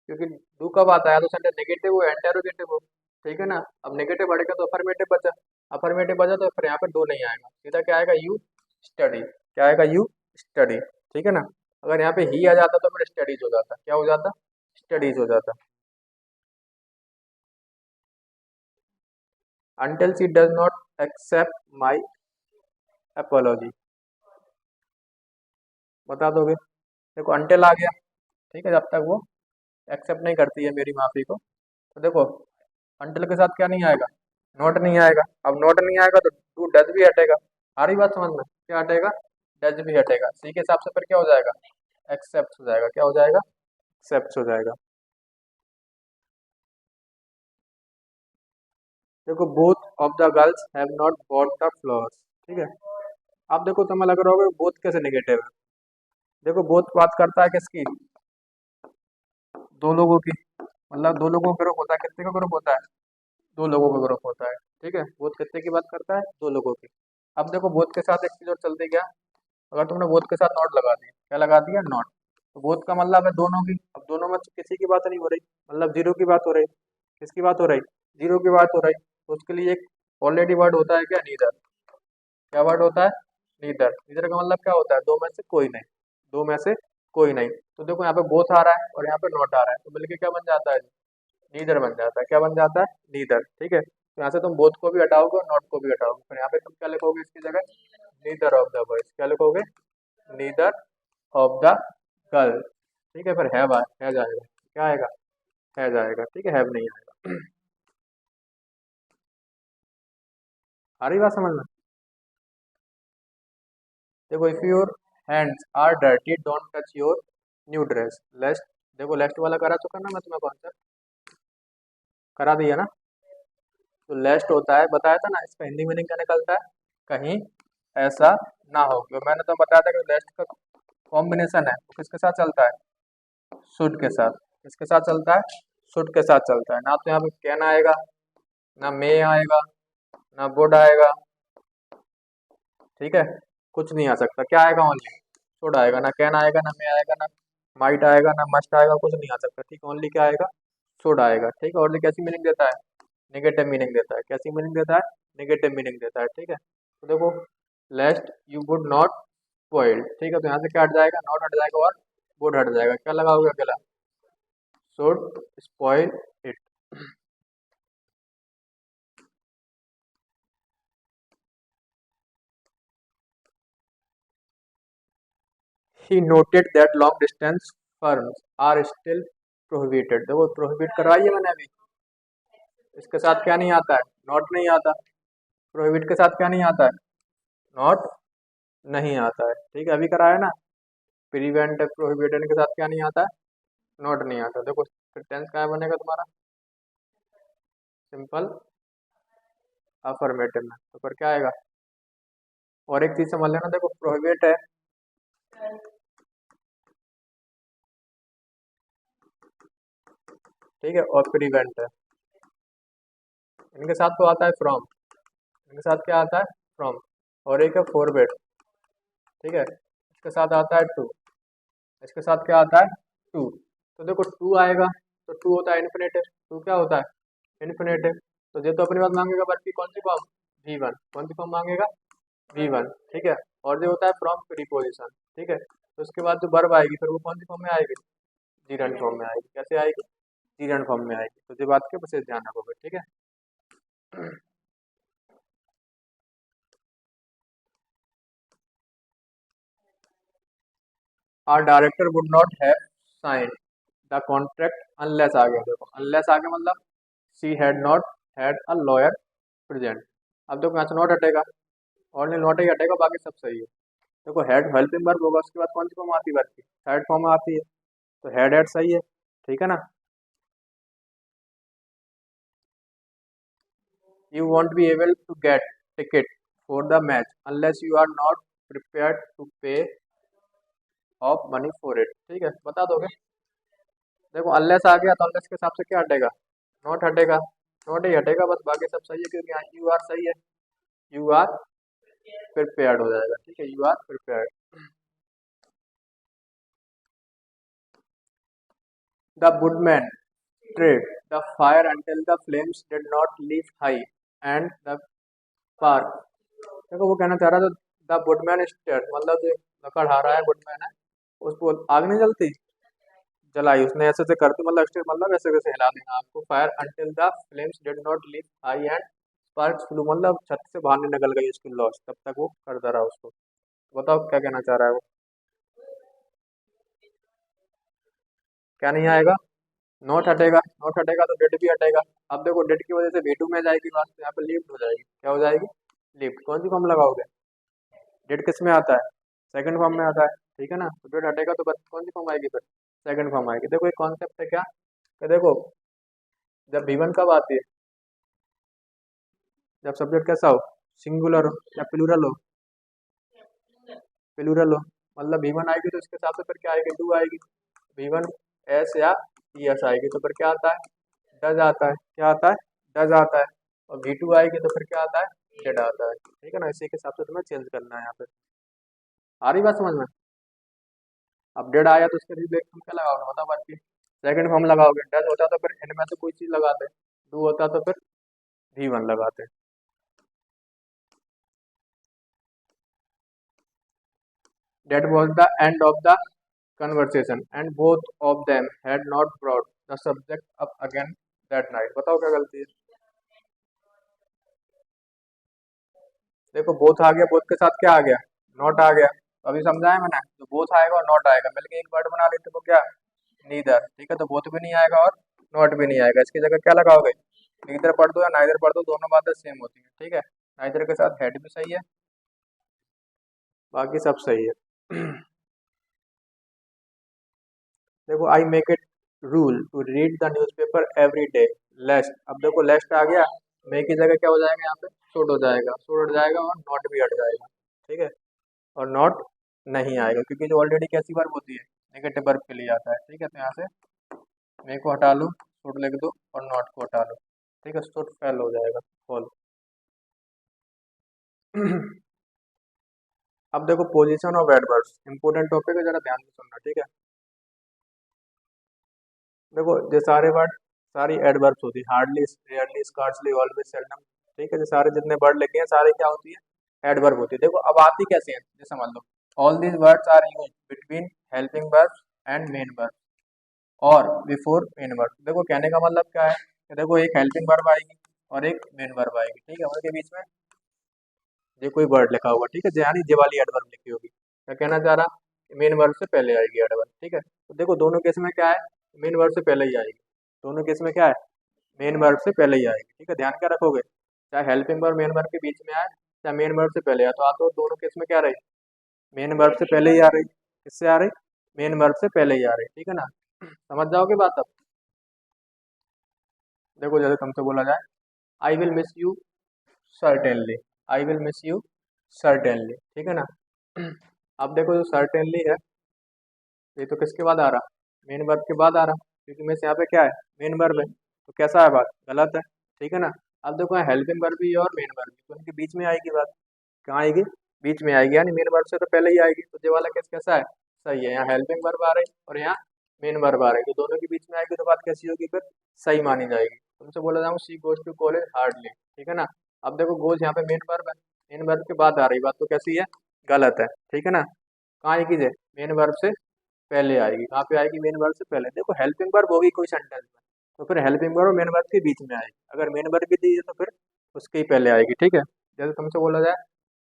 क्योंकि डू कब आता है? तो सेंटेंस नेगेटिव हो, इंटेरोगेटिव हो, ठीक है ना। अब नेगेटिव हटेगा तो अफर्मेटिव बचा, अफर्मेटिव बचा तो फिर यहाँ पे दो नहीं आएगा, सीधा क्या आएगा? You study. क्या आएगा? यू स्टडी, ठीक है ना। अगर यहाँ पे ही आ जाता तो फिर स्टडीज हो जाता। क्या हो जाता? स्टडीज हो जाता। until she does not accept my apology, बता दोगे? देखो until आ गया, ठीक है, जब तक वो एक्सेप्ट नहीं करती है मेरी माफी को। तो देखो until के साथ क्या नहीं आएगा? नोट नहीं आएगा। अब नोट नहीं आएगा तो टू डज भी हटेगा। आ रही बात समझ में? क्या हटेगा? डज भी हटेगा। सी के हिसाब से फिर क्या हो जाएगा? एक्सेप्ट हो जाएगा। क्या हो जाएगा? एक्सेप्ट हो जाएगा। देखो both of the girls have not bought the flowers, ठीक है। अब देखो तुम्हें लग रहा होगा बोथ कैसे नेगेटिव है। देखो बोथ बात करता है किसकी? दो लोगों की, मतलब दो लोगों का ग्रुप होता है। कितने का ग्रुप होता है? दो लोगों का ग्रुप होता है, ठीक है। बोथ कितने की बात करता है? दो लोगों की। अब देखो बोथ के साथ एक चीज और चलती क्या, अगर तुमने बोथ के साथ नॉट लगा दिया, क्या लगा दिया? नॉट। तो बोथ का मतलब है दोनों की। अब दोनों में तो किसी की बात नहीं हो रही, मतलब जीरो की बात हो रही। किसकी बात हो रही? जीरो की बात हो रही। तो उसके लिए एक ऑलरेडी वर्ड होता है क्या? नीदर। क्या वर्ड होता है? नीदर। नीदर का मतलब क्या होता है? दो में से कोई नहीं, दो में से कोई नहीं। तो देखो यहाँ पे बोथ आ रहा है और यहाँ पे नॉट आ रहा है, तो मिलके क्या बन जाता है? नीदर बन जाता है। क्या बन जाता है? नीदर, ठीक है। तो यहाँ से तुम बोथ को भी हटाओगे और नॉट को भी हटाओगे, फिर यहाँ पे तुम क्या लिखोगे इसकी जगह? Neither of the boys. क्या लिखोगे? नीदर ऑफ द गर्ल, ठीक है। फिर है जाएगा। क्या आएगा? है जाएगा, ठीक है, हैव नहीं आएगा। आ रही बात समझ में? देखो if your hands are dirty don't touch your new dress, lest. देखो लेस्ट वाला करा चुका ना मैं तुम्हें कॉन्सेप्ट, करा दिया ना। तो लेस्ट होता है, बताया था ना, इसका हिंदी मीनिंग क्या निकलता है? कहीं ऐसा ना हो। क्यों? मैंने तो बताया था कि लेस्ट का कॉम्बिनेशन है वो किसके साथ चलता है? शुड के साथ। किसके साथ चलता है? शुड के साथ चलता है। ना तो यहाँ पे कैन आएगा, ना मे आएगा, ना वुड आएगा, ठीक है। कुछ नहीं आ सकता। क्या आएगा? ओनली शुड आएगा। ना कैन आएगा, ना मे आएगा, ना माइट आएगा, ना मस्ट आएगा, कुछ नहीं आ सकता, ठीक है। ओनली क्या आएगा? शुड आएगा, ठीक है। और ये कैसी मीनिंग देता है? नेगेटिव मीनिंग देता है। कैसी मीनिंग देता है? नेगेटिव मीनिंग देता है। ठीक है, तो देखो लेस्ट यू वुड नॉट स्पॉइल, ठीक है, तो यहाँ से क्या हट जाएगा? नॉट हट जाएगा और वुड हट जाएगा। क्या लगाओगे अकेला? Should spoil it. He noted that long distance firms are still prohibited. देखो प्रोहिबिट करवाई है मैंने अभी, इसके साथ क्या नहीं आता है? नॉट नहीं आता। प्रोहिबिट के साथ क्या नहीं आता है? नॉट नहीं आता है। ठीक है, अभी कराया ना। प्रिवेंट प्रोहिबिटेड के साथ क्या नहीं आता है? नॉट नहीं आता। देखो फिर टेंस क्या बनेगा तुम्हारा? सिंपल अफर्मेटिव में, तो फिर क्या आएगा? और एक चीज समझ लेना, देखो प्रोहिबिट है, ठीक है, और प्रिवेंट है, इनके साथ तो आता है फ्रॉम। इनके साथ क्या आता है? फ्रॉम। और एक है फॉरबिड, ठीक है, इसके साथ आता है टू। इसके साथ क्या आता है? टू। तो देखो टू आएगा, तो टू होता है इन्फिनेटिव। टू क्या होता है? इन्फिनेटिव। तो ये तो अपनी बात मांगेगा वर्ब की कौन सी फॉर्म? V1। कौन सी फॉर्म मांगेगा? V1। ठीक है, और जो होता है फ्रॉम प्रीपोजिशन। ठीक है, तो उसके बाद जो वर्ब आएगी फिर वो कौन सी फॉर्म में आएगी? जीरंड फॉर्म में आएगी। कैसे आएगी? जीरंड फॉर्म में आएगी। तो ये बात के बस ध्यान रखोगे। ठीक है, our director would not have sign the contract unless, आ गया देखो अनलेस आ गया, मतलब she had not had a lawyer present. अब देखो यहाँ से नॉट हटेगा, और नहीं नॉट ही हटेगा, बाकी सब सही है। देखो हेड हेल्पिंग वर्ब होगा, उसके बाद कौन सी फॉर्म आती है वर्ब की? थर्ड फॉर्म में आती है, तो हेड हेड सही है। ठीक है ना। You won't be able to get ticket for the match unless you are not prepared to pay of money for it. ठीक है, बता दोगे। देखो अनलेस आ गया, तो अनलेस के हिसाब से क्या हटेगा? नॉट हटेगा। नॉट ही हटेगा बस, बाकी सब सही है, क्योंकि यहाँ यू आर सही है। यू आर प्रिपेयर्ड हो जाएगा। ठीक है, you are prepared. The woodman tried the fire until the flames did not leap high and the spark। देखो वो कहना चाह रहा था द वुडमैन स्टेयर, मतलब जो लकड़हारा है वुडमैन है, उसको आग नहीं जलती, जलाई उसने, ऐसे ऐसे करते, मतलब स्टेयर मतलब ऐसे वैसे हिला देना आपको। Fire until the flames did not leap high and sparks flew, मतलब छत से बाहर नहीं निकल गई उसकी लॉस, तब तक वो करता रहा उसको। बताओ क्या कहना चाह रहा है वो? क्या नहीं आएगा? नॉट हटेगा। नॉट हटेगा तो डेड भी हटेगा। अब देखो डेड की वजह से V2 में जाएगी बात, तो यहाँ पे लिफ्ट हो जाएगी। क्या हो जाएगी? लिफ्ट। कौन सी फॉर्म लगाओगे? डेड किस में आता है? सेकंड फॉर्म में आता है। ठीक है ना, तो डेड हटेगा तो बस कौन सी फॉर्म आएगी फिर? सेकंड फॉर्म आएगी। देखो एक कॉन्सेप्ट है क्या, कि देखो जब V1 कब आती है? जब सब्जेक्ट कैसा हो? सिंगुलर हो या प्लूरल हो? प्लूरल हो, मतलब V1 आएगी तो इसके हिसाब से फिर क्या आएगी? डू आएगी। V1 एस या ES आएगी तो फिर क्या आता है? डज आता है। क्या आता है? डज आता है। और V2 आएगी तो फिर क्या आता है? डेड आता है। ठीक है ना, इसी के हिसाब से तुम्हें चेंज करना है यहाँ पे। आ रही बात समझ में? अब डेड आया तो उसके रिप्लेस तुम क्या लगाओगे बताओ बात की? सेकंड फॉर्म लगाओगे। डज होता तो फिर इनमें से कोई चीज लगाते, डू होता तो फिर V1 लगाते। That was the end of the conversation and both of them had not brought the subject up again that night। बताओ क्या गलती है? देखो बोथ आ गया, बोथ के साथ क्या आ गया? नॉट आ गया। अभी समझाया मैंने, तो बोथ आएगा और नॉट आएगा मिलके एक वर्ड बना लेते तो क्या? नीदर। ठीक है, तो बोथ भी नहीं आएगा और नॉट भी नहीं आएगा। इसकी जगह क्या लगाओगे? नीदर पढ़ दो या नाइदर पढ़ दो, दोनों बातें सेम होती है। ठीक है, नाइदर के साथ हेड भी सही है, बाकी सब सही है। देखो I make it rule to read the newspaper every day lest. अब देखो लेस्ट आ गया, मे की जगह क्या हो जाएगा यहाँ पे? शुड हो जाएगा। शुड हट जाएगा और नॉट भी हट जाएगा। ठीक है, और नॉट नहीं आएगा क्योंकि जो ऑलरेडी कैसी वर्ब होती है? नेगेटिव वर्ब के लिए आता है। ठीक है, तो यहाँ से मे को हटा लो, शुड लिख दो और नॉट को हटा लो। ठीक है, शुड फेल हो जाएगा, फॉल। अब देखो position of adverbs, important topic है, जरा ध्यान से सुनना। ठीक है, देखो ये सारे वर्ड सारी एडवर्ब्स होती है, hardly, rarely, scarcely, always, seldom, ठीक है। जो सारे जितने वर्ड लिखे हैं सारे क्या होती है, एडवर्ब होती है। देखो अब आती कैसे हैं, जैसे समझ लो, all these words are used between helping verbs and main verb और बिफोर मेन वर्ब। देखो कहने का मतलब क्या है कि देखो एक हेल्पिंग वर्ब आएगी और एक मेन वर्ब आएगी, ठीक है, उनके बीच में ये कोई वर्ड लिखा होगा, ठीक है, यानी ये वाली एडवर्ब लिखी होगी। क्या कहना चाह रहा, मेन वर्ब से पहले आएगी एडवर्ब, ठीक है। तो देखो दोनों केस में क्या है, मेन वर्ब से पहले ही आएगी, दोनों केस में क्या है, मेन वर्ब से पहले ही आएगी, ठीक है, ध्यान क्या रखोगे, चाहे हेल्पिंग वर्ब मेन वर्ब के बीच में आए चाहे मेन वर्ब से पहले आए, तो आप तो दोनों केस में क्या रही, मेन वर्ब से पहले ही आ रही, किससे आ रही, मेन वर्ब से पहले ही आ रही, ठीक है ना। समझ जाओगे बात अब। देखो जैसे तुमसे बोला जाए, I will miss you certainly, I will miss you certainly, ठीक है ना। अब देखो जो सर्टेनली है, ये तो किसके बाद आ रहा, मेन वर्ब के बाद आ रहा, क्योंकि मिस यहाँ पे क्या है, मेन वर्ब है, तो कैसा है बात, गलत है, ठीक है ना। अब देखो हेल्पिंग वर्ब भी है और मेन वर्ब भी, तो उनके बीच में आएगी बात, कहाँ आएगी, बीच में आएगी, यानी मेन वर्ब से तो पहले ही आएगी, तो ये वाला केस कैसा है, सही है, यहाँ हेल्पिंग वर्ब आ रही और यहाँ मेन वर्ब आ रही, तो दोनों के बीच में आएगी तो बात कैसी होगी, फिर सही मानी जाएगी। तुमसे बोला जाऊँ she goes to college hardly, ठीक है ना। अब देखो गोज यहाँ पे मेन वर्ब है, मेन वर्ब के बाद आ रही बात, तो कैसी है, गलत है, ठीक है ना। कहाँ आएगी जे, मेन वर्ब से पहले आएगी, कहाँ पे आएगी, मेन वर्ब से पहले। देखो हेल्पिंग वर्ब होगी कोई सेंटेंस में, तो फिर हेल्पिंग वर्ब और मेन वर्ब के बीच में आएगी, अगर मेन वर्ब भी दी है तो फिर उसके ही पहले आएगी, ठीक है। जैसे तुमसे बोला जाए,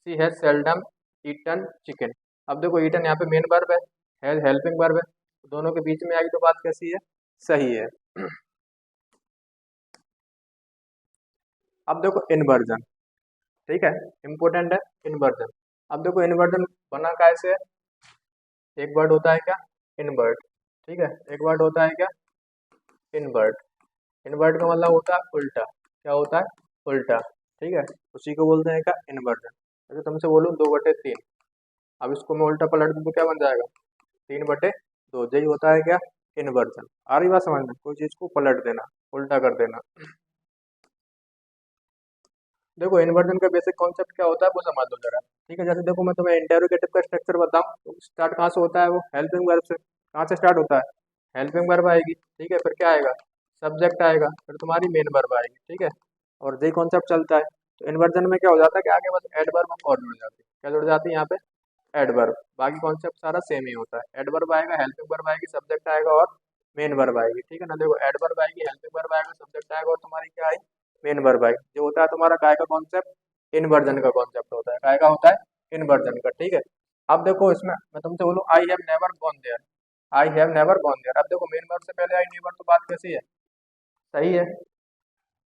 she has seldom eaten chicken, अब देखो ईटन यहाँ पे मेन वर्ब है, हैज हेल्पिंग वर्ब है, तो दोनों के बीच में आएगी तो बात कैसी है, सही है। अब देखो इनवर्जन, ठीक है, इंपोर्टेंट है इनवर्जन। अब देखो इनवर्जन बना कैसे है, एक वर्ड होता है क्या, इनवर्ट, ठीक है, एक वर्ड होता है क्या, इनवर्ट, इनवर्ट का मतलब होता है उल्टा, क्या होता है, उल्टा, ठीक है, उसी को बोलते हैं क्या, इनवर्जन। जैसे तुमसे बोलूँ 2/3, अब इसको मैं उल्टा पलट दूँ तो क्या बन जाएगा, 3/2, यही होता है क्या, इनवर्जन। आ रही बात समझ में, कोई चीज़ को पलट देना, उल्टा कर देना। देखो इन्वर्जन का बेसिक कॉन्सेप्ट क्या होता है वो समझ लो जरा, ठीक है। जैसे देखो मैं तुम्हें इंटेरोगेटिव का स्ट्रक्चर बताऊं तो स्टार्ट कहाँ से होता है, वो हेल्पिंग वर्ब से, कहाँ से स्टार्ट होता है, हेल्पिंग वर्ब आएगी, ठीक है, फिर क्या आएगा, सब्जेक्ट आएगा, फिर तुम्हारी मेन वर्ब आएगी, ठीक है, और यही कॉन्सेप्ट चलता है। तो इन्वर्जन में क्या हो जाता है कि आगे बस एडवर्ब और जुड़ जाती है, क्या जुड़ जाती है यहाँ पे, एडवर्ब, बाकी कॉन्सेप्ट सारा सेम ही होता है, एडवर्ब आएगा, हेल्पिंग वर्ब आएगी, सब्जेक्ट आएगा और मेन वर्ब आएगी, ठीक है ना। देखो एडवर्ब आएगी, हेल्पिंग वर्ब आएगा, सब्जेक्ट आएगा और तुम्हारी क्या आएगी, मेन वर्ब आएगी। जो होता है तुम्हारा काय का कॉन्सेप्ट, इनवर्जन का कॉन्सेप्ट होता है, काय का होता है, इनवर्जन का, ठीक है। अब देखो इसमें मैं तुमसे बोलूँ I have never gone there, I have never gone there, अब देखो मेन वर्ब से पहले आई नेवर, तो बात कैसी है, सही है,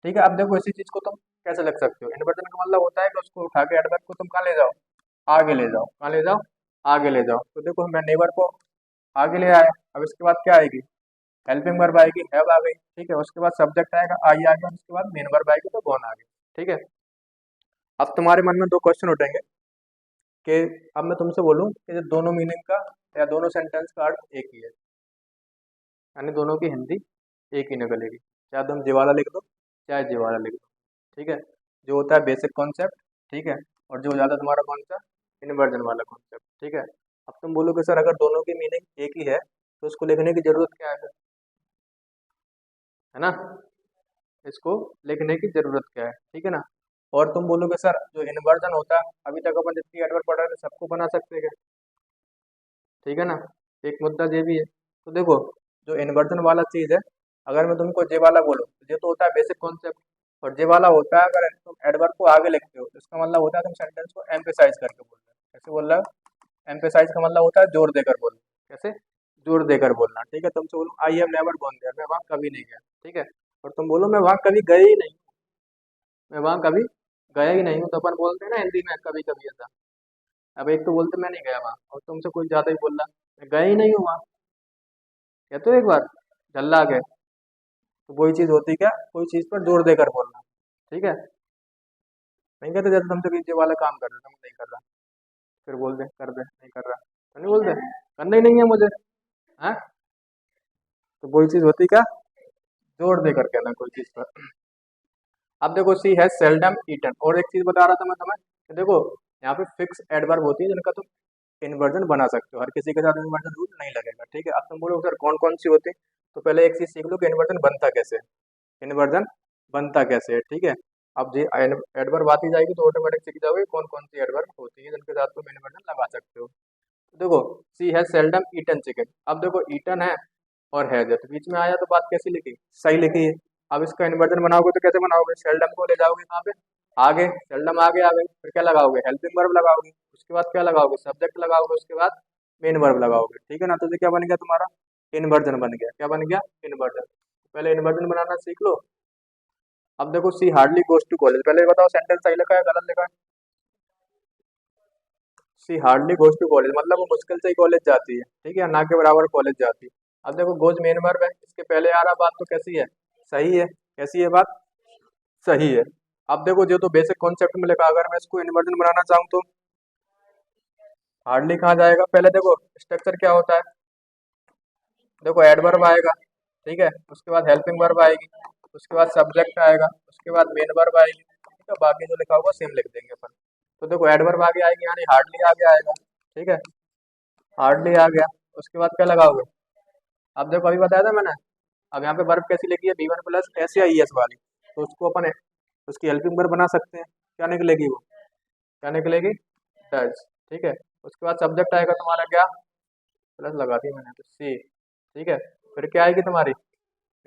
ठीक है। अब देखो इसी चीज को तुम कैसे लिख सकते हो, इन्वर्जन का मतलब होता है कि उसको उठा के एडवर्ब को तुम कहाँ ले जाओ, आगे ले जाओ, कहाँ ले जाओ, आगे ले जाओ। तो देखो मैं नेवर को आगे ले आया, अब इसके बाद क्या आएगी, हेल्पिंग वर्ब आएगी, हैव आ गई, ठीक है, उसके बाद सब्जेक्ट आएगा, आई आ गया, और उसके बाद मेन वर्ब आएगी तो गॉन आ गई, ठीक है। अब तुम्हारे मन में दो क्वेश्चन उठेंगे कि अब मैं तुमसे बोलूं कि जो दोनों मीनिंग का या दोनों सेंटेंस का अर्थ एक ही है, यानी दोनों की हिंदी एक ही निकलेगी, चाहे तुम जीवाला लिख दो चाहे जीवाला लिख दो, ठीक है, जो होता है बेसिक कॉन्सेप्ट, ठीक है, और जो हो जाता है तुम्हारा कौन सा, इन्वर्जन वाला कॉन्सेप्ट, ठीक है। अब तुम बोलोगे सर अगर दोनों की मीनिंग एक ही है तो उसको लिखने की जरूरत क्या है, है ना, इसको लिखने की जरूरत क्या है, ठीक है ना। और तुम बोलोगे सर जो इन्वर्जन होता है, अभी तक अपन जितनी एडवर्ब पढ़ रहे थे सबको बना सकते हैं क्या, ठीक है ना, एक मुद्दा ये भी है। तो देखो जो इन्वर्जन वाला चीज़ है, अगर मैं तुमको जे वाला बोलूँ तो ये तो होता है बेसिक कॉन्सेप्ट, और जे वाला होता है अगर तुम एडवर्ब को आगे लिखते हो तो इसका मतलब होता है तुम सेंटेंस को एम्फेसाइज करके बोल रहे हो, कैसे बोल रहे हो, एम्फेसाइज का मतलब होता है जोर देकर बोलना, कैसे, जोर देकर बोलना, ठीक है। तुमसे बोलो I have never gone there, मैं वहाँ कभी नहीं गया, ठीक है, और तुम बोलो मैं वहाँ कभी गए ही नहीं, मैं वहाँ कभी गया ही नहीं हूँ, तो अपन बोलते हैं ना हिंदी में कभी कभी ऐसा। अब एक तो बोलते मैं नहीं गया वहाँ, और तुमसे कोई ज़्यादा ही बोल रहा मैं गया ही नहीं हूँ वहाँ, कहते हो एक बार झल्ला गए, तो वही चीज़ होती क्या, कोई चीज़ पर जोर देकर बोलना, ठीक है। नहीं कहते जैसे तुमसे किसी वाला काम कर रहे हो, तुम नहीं कर रहा, फिर बोल दे कर दे, नहीं कर रहा तो नहीं बोलते, करना ही नहीं है मुझे, हाँ, तो वही चीज़ होती क्या, जोर देकर कहना कोई चीज़ पर। अब देखो सी हैज सेल्डम ईटन, और एक चीज़ बता रहा था मैं तुम्हें कि देखो यहाँ पे फिक्स एडवर्ब होती है जिनका तुम इन्वर्जन बना सकते हो, हर किसी के साथ इन्वर्जन रूल नहीं लगेगा। ठीक है, अब तुम बोलो सर कौन कौन सी होती है, तो पहले एक चीज सीख लो कि इन्वर्जन बनता कैसे है। इन्वर्जन बनता कैसे है, ठीक है। अब जी एडवर्ब आती जाएगी तो ऑटोमेटिक सीख जाओगे कौन कौन सी एडवर्ब होती है जिनके साथ तुम इन्वर्जन लगा सकते हो। देखो सी हैज सेल्डम ईटन चिकन, अब देखो ईटन है और है जब बीच में आया तो बात कैसी लिखी, सही लिखी है। अब इसका इन्वर्जन बनाओगे तो कैसे बनाओगे, सेल्डम को ले जाओगे कहाँ पे, आगे, सेल्डम आगे आ गई, फिर क्या लगाओगे, हेल्पिंग वर्ब लगाओगे, उसके बाद क्या लगाओगे, सब्जेक्ट लगाओगे, उसके बाद मेन वर्ब लगाओगे। ठीक है ना, तो ये क्या बन गया तुम्हारा, इन्वर्जन बन गया। क्या बन गया, इन्वर्जन। पहले इन्वर्जन बनाना सीख लो। अब देखो सी हार्डली गोज टू कॉलेज, पहले ये बताओ सेंटेंस सही लिखा है गलत लिखा है। सी हार्डली गोज टू कॉलेज मतलब वो मुश्किल से ही कॉलेज जाती है, ठीक है, ना के बराबर कॉलेज जाती है। अब देखो गोज मेन वर्ब है, इसके पहले आ रहा, बात तो कैसी है, सही है। कैसी है बात, सही है। अब देखो जो तो बेसिक कॉन्सेप्ट में लिखा, अगर मैं इसको इन्वर्जन बनाना चाहूँ तो हार्डली कहाँ जाएगा, पहले देखो स्ट्रक्चर क्या होता है, देखो एडवर्ब आएगा, ठीक है, उसके बाद हेल्पिंग वर्ब आएगी, उसके बाद सब्जेक्ट आएगा, उसके बाद मेन वर्ब आएगी, ठीक है, बाकी जो लिखा होगा सेम लिख देंगे अपन। तो देखो एडवर्ब आगे आएगी यानी हार्डली आगे आएगा, ठीक है, हार्डली आ गया। उसके बाद क्या लगाओगे, अब देखो अभी बताया था मैंने, अब यहाँ पे वर्ब कैसी लिखी है, बी वन प्लस एस या ई एस वाली, तो उसको अपन उसकी हेल्पिंग वर्ब बना सकते हैं। क्या निकलेगी वो, क्या निकलेगी, डज, ठीक है। उसके बाद सब्जेक्ट आएगा तुम्हारा क्या, प्लस लगा दी मैंने तो सी, ठीक है। फिर क्या आएगी तुम्हारी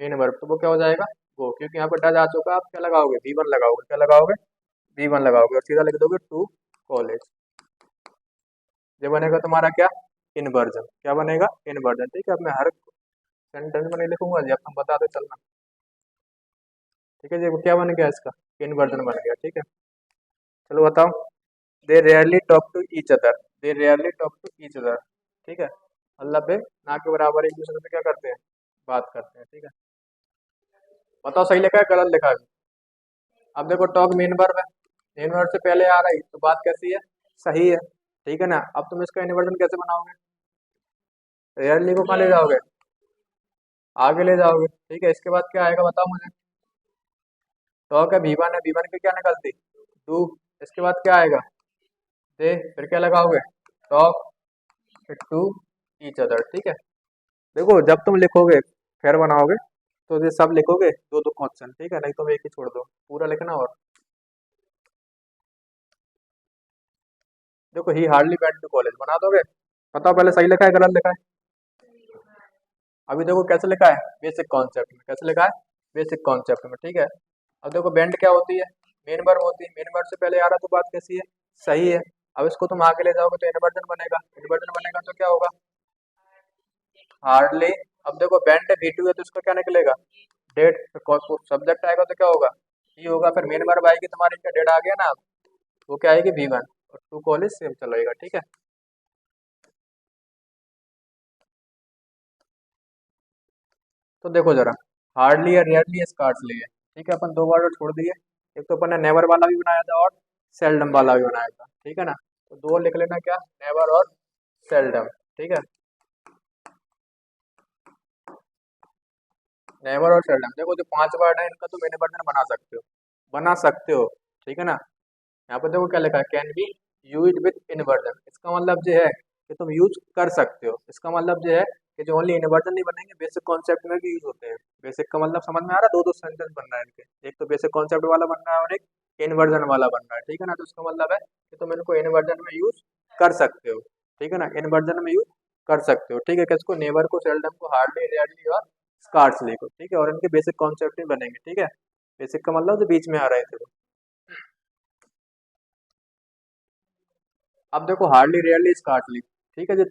मेन वर्ब, तो वो क्या हो जाएगा, गो, क्योंकि यहाँ पर डज आ चुका, आप क्या लगाओगे, बी वन लगाओगे, क्या लगाओगे, बी वन लगाओगे और सीधा लिख दोगे टू कॉलेज। ये बनेगा तुम्हारा क्या, इनवर्जन। क्या बनेगा, इनवर्जन, ठीक है। अब मैं हर सेंटेंस में नहीं लिखूंगा जी, अब तुम बताते चलना, ठीक है जी। क्या बन गया इसका, इनवर्जन बन गया, ठीक है। चलो बताओ, they rarely talk to each other, they rarely talk to each other, ठीक है, मतलब पे ना के बराबर एक दूसरे से क्या करते हैं, बात करते हैं, ठीक है। बताओ सही लिखा है गलत लिखा है। अब देखो टॉक मेन वर्ब है, मेन वर्ब से पहले आ रही तो बात कैसी है, सही है, ठीक है ना। अब तुम इसका इन्वर्जन कैसे बनाओगे, रेयरली को कहाँ ले जाओगे, आगे ले जाओगे, ठीक है। इसके बाद क्या आएगा बताओ मुझे, टॉक है, वी1 है, वी1 की क्या निकलती, टू, इसके बाद क्या आएगा, दे, फिर क्या लगाओगे, टॉक, फिर टू ईच अदर, ठीक है। देखो जब तुम लिखोगे फिर बनाओगे तो ये सब लिखोगे दो दो क्वेश्चन, ठीक है, नहीं तो एक ही छोड़ दो, पूरा लिखना। और देखो he hardly went to college बना दोगे, बताओ पहले सही लिखा है गलत लिखा है। अभी देखो कैसे लिखा है, बेसिक कॉन्सेप्ट में, कैसे लिखा है, बेसिक कॉन्सेप्ट में, ठीक है। अब देखो बेंड क्या होती है, मेन वर्ब होती है, मेन वर्ब से पहले आ रहा तो बात कैसी है, सही है। अब इसको तुम आगे ले जाओगे तो इन्वर्जन बनेगा, इन्वर्जन बनेगा तो क्या होगा, हार्डली। अब देखो बेंड V2 है तो इसका क्या निकलेगा, डेट, सब्जेक्ट आएगा तो क्या होगा, ये होगा, फिर मेन वर्ब आएगी तुम्हारी, क्या डेट आ गया ना, वो क्या आएगी V1 और टू कॉलेज सेम चलेगा, ठीक है। तो देखो जरा, हार्डली या रेयरली स्कार्सली है, ठीक है, अपन दो वर्ड छोड़ दिए, एक तो अपन ने नेवर वाला भी बनाया था और सेल्डम वाला भी बनाया था, ठीक है ना। तो दो लिख लेना, क्या, नेवर और सेल्डम, ठीक है, नेवर और सेल्डम। देखो जो पांच वर्ड है इनका तुम इन्वर्जन बना सकते हो, बना सकते हो, ठीक है ना। यहाँ पर देखो क्या लिखा है, can be use with inversion, इसका मतलब जो है कि तुम यूज कर सकते हो, इसका मतलब जो है कि जो ओनली इन्वर्जन नहीं बनेंगे, बेसिक कॉन्सेप्ट में भी यूज होते हैं। बेसिक का मतलब समझ में आ रहा है, दो दो सेंटेंस बन रहा है इनके, एक तो बेसिक कॉन्सेप्ट वाला बन रहा है और एक इन्वर्जन वाला बन रहा है, ठीक है ना। तो इसका मतलब है कि तुम इनको इन्वर्जन में यूज कर सकते हो, ठीक है ना, इन्वर्जन में यूज कर सकते हो, ठीक है। किसको, नेवर को, सेल्डम को, हार्डली, रेयरली और स्कार्सली को, ठीक है, और इनके बेसिक कॉन्सेप्ट ही बनेंगे, ठीक है। बेसिक का मतलब जो बीच में आ रहे थे वो। अब देखो हार्डली, रेयरली, स्कार्सली, ठीक है, जो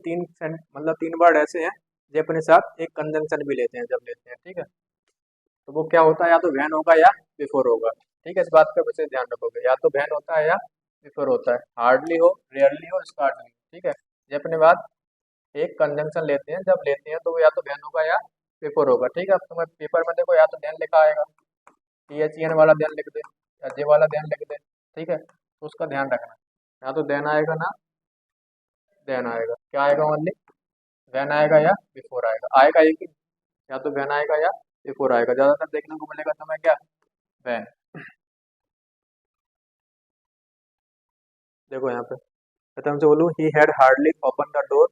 मतलब तीन वर्ड ऐसे हैं जो अपने साथ एक कंजंक्शन भी लेते हैं, जब लेते हैं, ठीक है। तो वो क्या होता है, या तो वैन होगा या बिफोर होगा, ठीक है, इस बात का विशेष ध्यान रखोगे, या तो वैन होता है या बिफोर होता है, हार्डली हो, रेयरली हो, स्कार्सली, ठीक है। ये अपने बात एक कंजंक्शन लेते हैं, जब लेते हैं तो वो या तो वैन होगा या बिफोर होगा, ठीक है। अब तुम्हें पेपर में देखो या तो देन लिखा आएगा, THEN वाला देन लिख दे या जे वाला देन लिख दे, ठीक है, तो उसका ध्यान रखना, या तो देन आएगा ना देन आएगा, क्या आएगा ओनली, वैन आएगा या बिफोर आएगा, आएगा एक ही, या तो वैन आएगा या बिफोर आएगा, ज्यादातर देखने को मिलेगा तुम्हें क्या, वैन। देखो यहाँ पे मैं तुमसे बोलूँ he had hardly open the door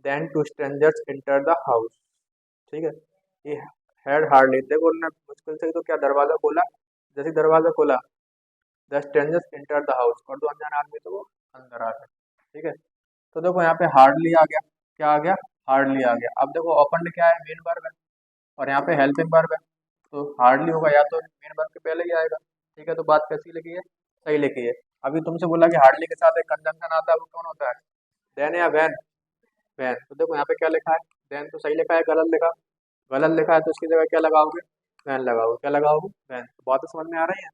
then to strangers enter the house. ठीक है, ही हैड हार्डली, देखो उन्होंने मुश्किल से तो क्या दरवाजा खोला, जैसे ही दरवाजा खोला the strangers enter the house, और दो अनजान आदमी तो वो अंदर आ गए। ठीक है, तो देखो यहाँ पे हार्डली आ गया, क्या आ गया, हार्डली आ गया। अब देखो ओपन क्या है, मेन वर्ब है, और यहाँ पे हेल्पिंग वर्ब है, तो हार्डली होगा या तो मेन वर्ब के पहले ही आएगा। ठीक है, तो बात कैसी लिखी है, सही लिखी है। अभी तुमसे बोला कि हार्डली के साथ एक कंजंक्शन आता है, वो कौन होता है, देन या वैन, वैन। तो देखो यहाँ पे क्या लिखा है, देन तो सही लिखा है, गलत लिखा, गलत लिखा है तो उसकी जगह क्या लगाओगे, वैन लगाओगे, क्या लगाओगे, वैन। तो बात तो समझ में आ रही है।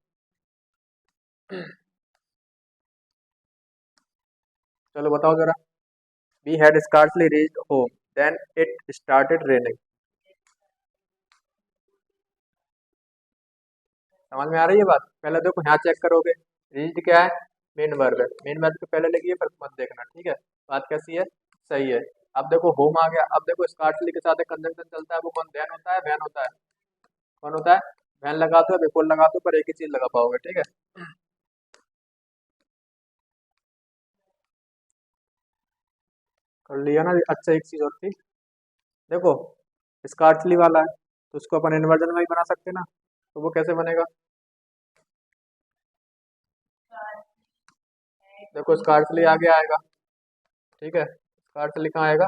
चलो बताओ जरा, we had scarcely reached home then it started raining. समझ में आ रही है बात, पहले देखो यहाँ चेक करोगे, रीच्ड क्या है, मेन वर्ब है, मेन वर्ब के पहले लिखिए फिर मत देखना। ठीक है, बात कैसी है, सही है। अब देखो होम आ गया, अब देखो स्कार्सली के साथ एक कंजंक्शन चलता है, वो कौन, देन होता है, वैन होता है, कौन होता है, वैन लगाते हो बिफोर लगाते हो, पर एक ही चीज लगा पाओगे। ठीक है, कर लिया ना। अच्छा एक चीज और थी, देखो स्कार्सली वाला है तो उसको अपन इन्वर्जन में ही बना सकते हैं ना, तो वो कैसे बनेगा, देखो स्कार्सली आगे आएगा, ठीक है, स्कार्सली कहाँ आएगा,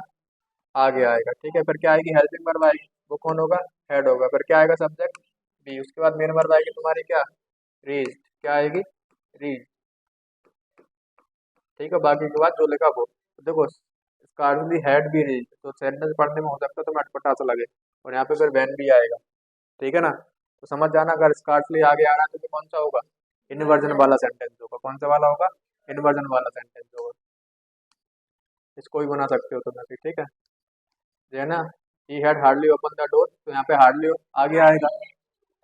आगे आएगा। ठीक है, फिर क्या आएगी, हेल्पिंग वर्ब आएगी, वो कौन होगा, हेड होगा। फिर क्या आएगा, सब्जेक्ट बी, उसके बाद मेन वर्ब आएगी तुम्हारी क्या, रीज, क्या आएगी, रीज। ठीक है, बाकी के बाद जो लिखा वो, तो देखो स्कार्सली हैड भी रीज, तो सेंटेंस पढ़ने में हो सकता है तो अटपटा सा लगे, और यहाँ पे फिर वैन भी आएगा। ठीक है ना, तो समझ जाना, अगर स्कार्सली आगे आ रहा है तो ये कौन सा होगा, इनवर्जन वाला सेंटेंस होगा। कौन सा वाला होगा, इनवर्जन वाला सेंटेंस होगा। इसको भी बना सकते हो तुम ऐसे। ठीक है, जो है ना, ही had hardly open the door, तो यहाँ पे हार्डली आगे आएगा,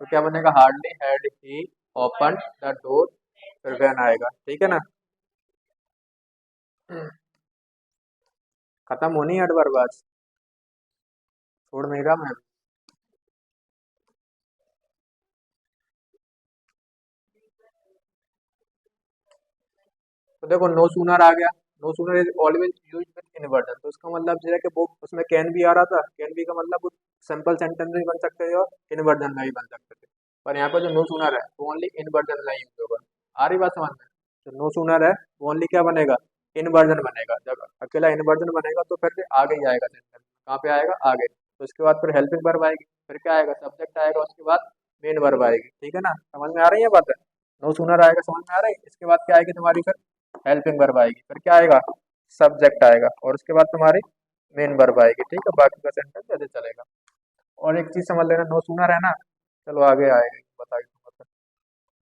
तो क्या बनेगा, hardly had he open the door, फिर वैन आएगा। ठीक है ना, खत्म होनी है एडवर्ब आज, छोड़ नहीं रहा मैं। तो देखो नो सूनर आ गया, no sooner is always used with inversion, तो इसका मतलब ये है कि वो उसमें कैन भी आ रहा था, कैन भी का मतलब वो सिंपल सेंटेंस में भी बन सकते थे और इनवर्जन में भी बन सकते थे, पर यहाँ पर जो नो सूनर है वो ओनली इनवर्जन में यूज होगा। आ रही बात समझ में, जो नो सूनर है वो ओनली क्या बनेगा, इनवर्जन बनेगा। जब अकेला इनवर्जन बनेगा तो फिर आगे ही आएगा सेंटेंस, कहाँ पे आएगा, आगे। तो उसके बाद फिर हेल्पिंग वर्ब आएगी, फिर क्या आएगा, सब्जेक्ट आएगा, उसके बाद मेन वर्ब आएगी। ठीक है ना, समझ में आ रही है बात है, नो सूनर आएगा, समझ में आ रही है। इसके बाद क्या आएगी तुम्हारी, फिर हेल्पिंग वर्ब आएगी, फिर क्या आएगा, सब्जेक्ट आएगा, और उसके बाद तुम्हारी मेन वर्ब आएगी। ठीक है, बाकी का सेंटेंस ऐसे चलेगा। और एक चीज समझ लेना, नो सूनर है ना, चलो आगे आएगा, बताइए,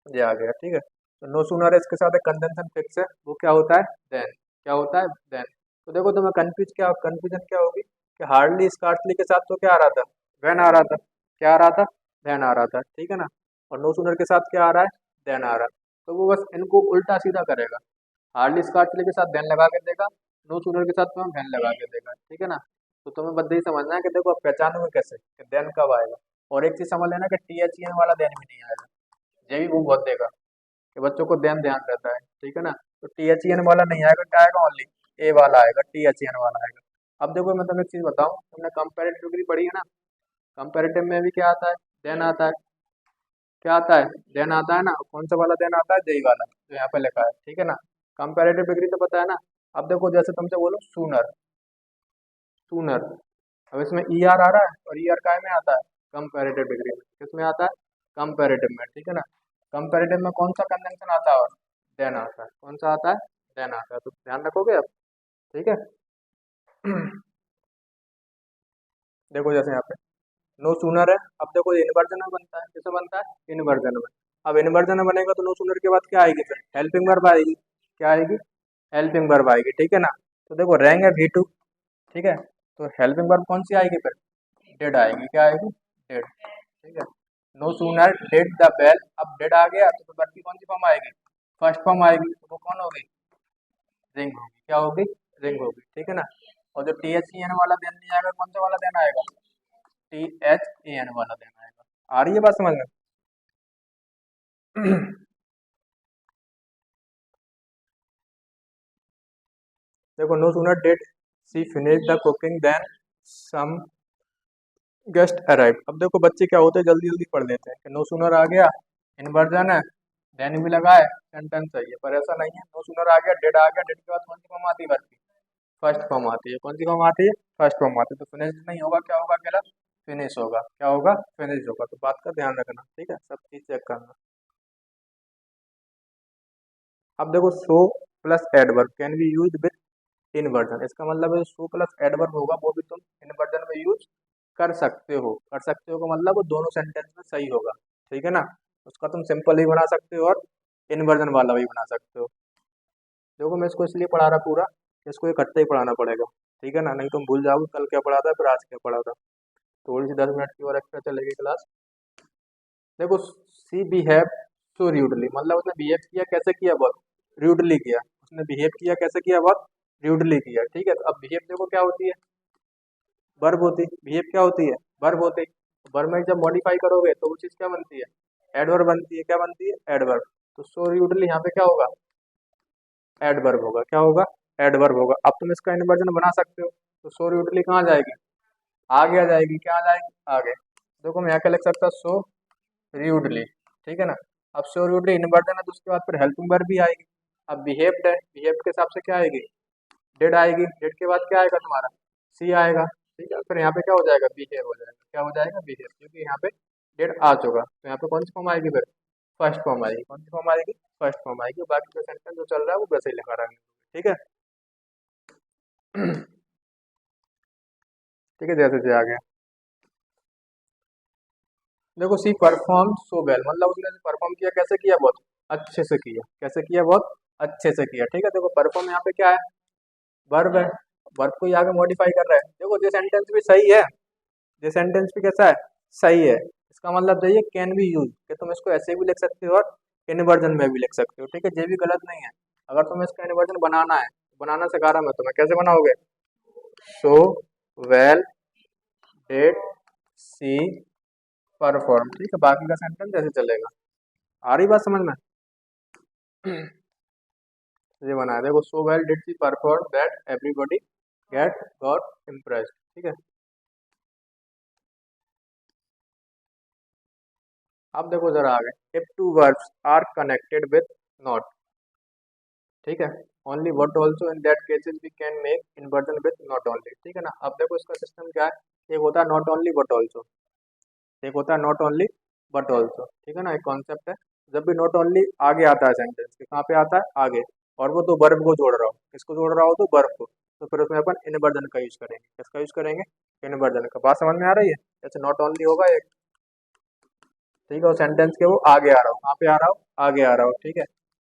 ये आ गया। ठीक है, तो नो सूनर है, इसके साथ एक कंजंक्शन फिक्स है, वो क्या होता है, देन, क्या होता है, देन। तो देखो तुम्हें कंफ्यूजन क्या होगी, कि हार्डली स्कार्सली के साथ तो क्या आ रहा था, वैन आ रहा था, क्या आ रहा था, वैन आ रहा था। ठीक है ना, और नो सूनर के साथ क्या आ रहा है, देन आ रहा है, तो वो बस इनको उल्टा सीधा करेगा, हार्डली स्कार्सली के साथ देन लगा के देगा, नो सूनर के साथ तुम्हें वैन लगा के देगा। ठीक है ना, तो तुम्हें बस यही समझना है कि देखो आप पहचानोगे कैसे कि देन कब आएगा। और एक चीज समझ लेना कि टी एच एन वाला देन भी नहीं आएगा, ये भी वो बहुत देगा कि बच्चों को ध्यान ध्यान रहता है। ठीक है ना, तो टी एच एन वाला नहीं आएगा, क्या आएगा, ओनली ए वाला आएगा, टी एच एन वाला आएगा। अब देखो मैं तुम्हें एक चीज बताऊं, तुमने कंपेरेटिव डिग्री पढ़ी है ना, कंपेरेटिव में भी क्या आता है, देन आता है, क्या आता है, देन आता है ना, कौन सा वाला देन आता है, जेई वाला जो यहाँ पे लिखा है। ठीक है ना, कंपेरेटिव डिग्री तो पता है ना। अब देखो जैसे तुमसे बोलो सूनर, सूनर, अब इसमें ई आर आ रहा है, और ई आर काय में आता है, कंपेरेटिव डिग्री में, किसमें आता है, कंपेरेटिव में। ठीक है ना, कंपेरेटिव में कौन सा कंजंक्शन आता है, और देन आता है, कौन सा आता है, देन आता है, तो ध्यान रखोगे अब। ठीक है, देखो जैसे यहाँ पे नो सूनर है, अब देखो इनवर्जन में बनता है, किसे बनता है, इनवर्जन में। अब इनवर्जन में बनेगा तो नो सूनर के बाद क्या आएगी, फिर हेल्पिंग वर्ब आएगी, क्या आएगी, हेल्पिंग वर्ब आएगी। ठीक है ना, तो देखो रैंक है V2, ठीक है, तो हेल्पिंग वर्ब कौन सी आएगी, फिर डेड आएगी, क्या आएगी, डेड। ठीक है, no sooner did the bell, अब डेड आ गया तो वर्ब की कौन सी फॉर्म आएगी, फर्स्ट फॉर्म आएगी, तो वो कौन होगी, रिंग होगी, क्या होगी, रिंग होगी। ठीक है ना, और जो टी एच ई एन वाला देन नहीं आएगा, कौन सा वाला देन आएगा, टी एच ए एन वाला देन आएगा। आ रही है बात समझ में। देखो no sooner did she finish the cooking than some guest arrive. अब देखो बच्चे क्या होते हैं, जल्दी जल्दी पढ़ लेते हैं कि नो सूनर आ गया, इन्वर्जन है, देन भी लगा है, सेंटेंस चाहिए, पर ऐसा नहीं है। नो सूनर आ गया, डेड के बाद कौन सी फॉर्म आती है वर्ब की? फर्स्ट फॉर्म आती है। कौन सी फॉर्म आती है? फर्स्ट फॉर्म आती है। तो फिनिश नहीं होगा, क्या होगा अकेला? फिनिश होगा। क्या होगा? फिनिश होगा। तो बात का ध्यान रखना, ठीक है, सब चीज चेक करना। अब देखो so plus adverb can be use with inversion. इसका मतलब है सो प्लस एडवर्ब होगा वो भी तुम इनवर्जन में यूज कर सकते हो। कर सकते हो का मतलब वो दोनों सेंटेंस में सही होगा, ठीक है ना। उसका तुम सिंपल भी बना सकते हो और इनवर्जन वाला भी बना सकते हो। देखो मैं इसको इसलिए पढ़ा रहा पूरा कि इसको इकट्ठा ही पढ़ाना पड़ेगा, ठीक है ना, नहीं तुम भूल जाओगे कल क्या पढ़ा था फिर आज क्या पढ़ा था। थोड़ी सी 10 मिनट की और एक्स्ट्रा चलेगी क्लास। देखो सी बिहेव सो र्यूडली, मतलब उसने बिहेव किया कैसे किया? बहुत र्यूडली किया। उसने बिहेव किया कैसे किया? बहुत र्यूडली किया, ठीक है। तो अब बिहेव देखो क्या होती है? वर्ब होती है। बिहेव क्या होती है? वर्ब होती है। वर्ब में जब मॉडिफाई करोगे तो वो चीज़ क्या बनती है? एडवर्ब बनती है। क्या बनती है? एडवर्ब। तो सो र्यूडली यहाँ पे क्या होगा? एडवर्ब होगा। क्या होगा? एडवर्ब होगा। अब तुम इसका इन्वर्जन बना सकते हो। तो सो र्यूडली कहाँ जाएगी? आगे आ जाएगी। क्या आ जाएगी? आगे। देखो मैं यहाँ क्या लिख सकता? सो र्यूडली, ठीक है ना। अब सो र्यूडली इन्वर्जन है तो उसके बाद फिर हेल्पिंग वर्ब भी आएगी। अब बिहेव्ड है, बिहेव के हिसाब से क्या आएगी? डेड आएगी। डेड के बाद क्या आएगा तुम्हारा? सी आएगा, ठीक है। फिर यहाँ पे क्या हो जाएगा? बिहेव हो जाएगा। क्या हो जाएगा? बिहेव, क्योंकि यहाँ पे डेड आ चुका। तो यहाँ पे कौन सी फॉर्म आएगी फिर? फर्स्ट फॉर्म आएगी। कौन सी फॉर्म आएगी? फर्स्ट फॉर्म आएगी। बाकी का सेंटेंस जो चल रहा है वो वैसे ही लिखा रहेंगे, ठीक है। ठीक है, जैसे से आ गया। देखो सी परफॉर्म सो वेल, मतलब उसने परफॉर्म किया कैसे किया? बहुत अच्छे से किया। कैसे किया? बहुत अच्छे से किया, ठीक है। देखो परफॉर्म यहाँ पे क्या है? वर्ब है। वर्ब को ही आगे मॉडिफाई कर रहा है। देखो ये सेंटेंस भी सही है, ये सेंटेंस भी कैसा है? सही है। इसका मतलब चाहिए कैन बी यूज, कि तुम इसको ऐसे भी लिख सकते हो और इनवर्जन में भी लिख सकते हो, ठीक है। ये भी गलत नहीं है। अगर तुम्हें इसका इनवर्जन बनाना है, बनाना सिखा रहा मैं तुम्हें, कैसे बनाओगे? सो वेल डेड सी परफॉर्म, ठीक है। बाकी का सेंटेंस जैसे चलेगा। आ रही बात समझ में? ये बना है देखो, so well did she perform that everybody get got impressed, ठीक है। अब देखो जरा आगे, if two verbs are connected with not, ठीक है, only but also in that cases we can make inversion with not only, ठीक है ना। अब देखो इसका सिस्टम क्या है? एक होता है नॉट ओनली बट ऑल्सो, एक होता है नॉट ओनली बट ऑल्सो, ठीक है ना। एक कॉन्सेप्ट है। जब भी नॉट ओनली आगे आता है सेंटेंस के, कहाँ पे आता है? आगे। और वो तो वर्ब को जोड़ रहा हो। किसको जोड़ रहा हो? तो वर्ब को। तो फिर उसमें अपन इनवर्जन का यूज करेंगे। किसका यूज करेंगे? इनवर्जन का। बात समझ में आ रही है? जैसे नॉट ओनली होगा एक, ठीक है, और सेंटेंस के वो आगे आ रहा हो, कहाँ पे आ रहा हो? आगे आ रहा हो, ठीक है।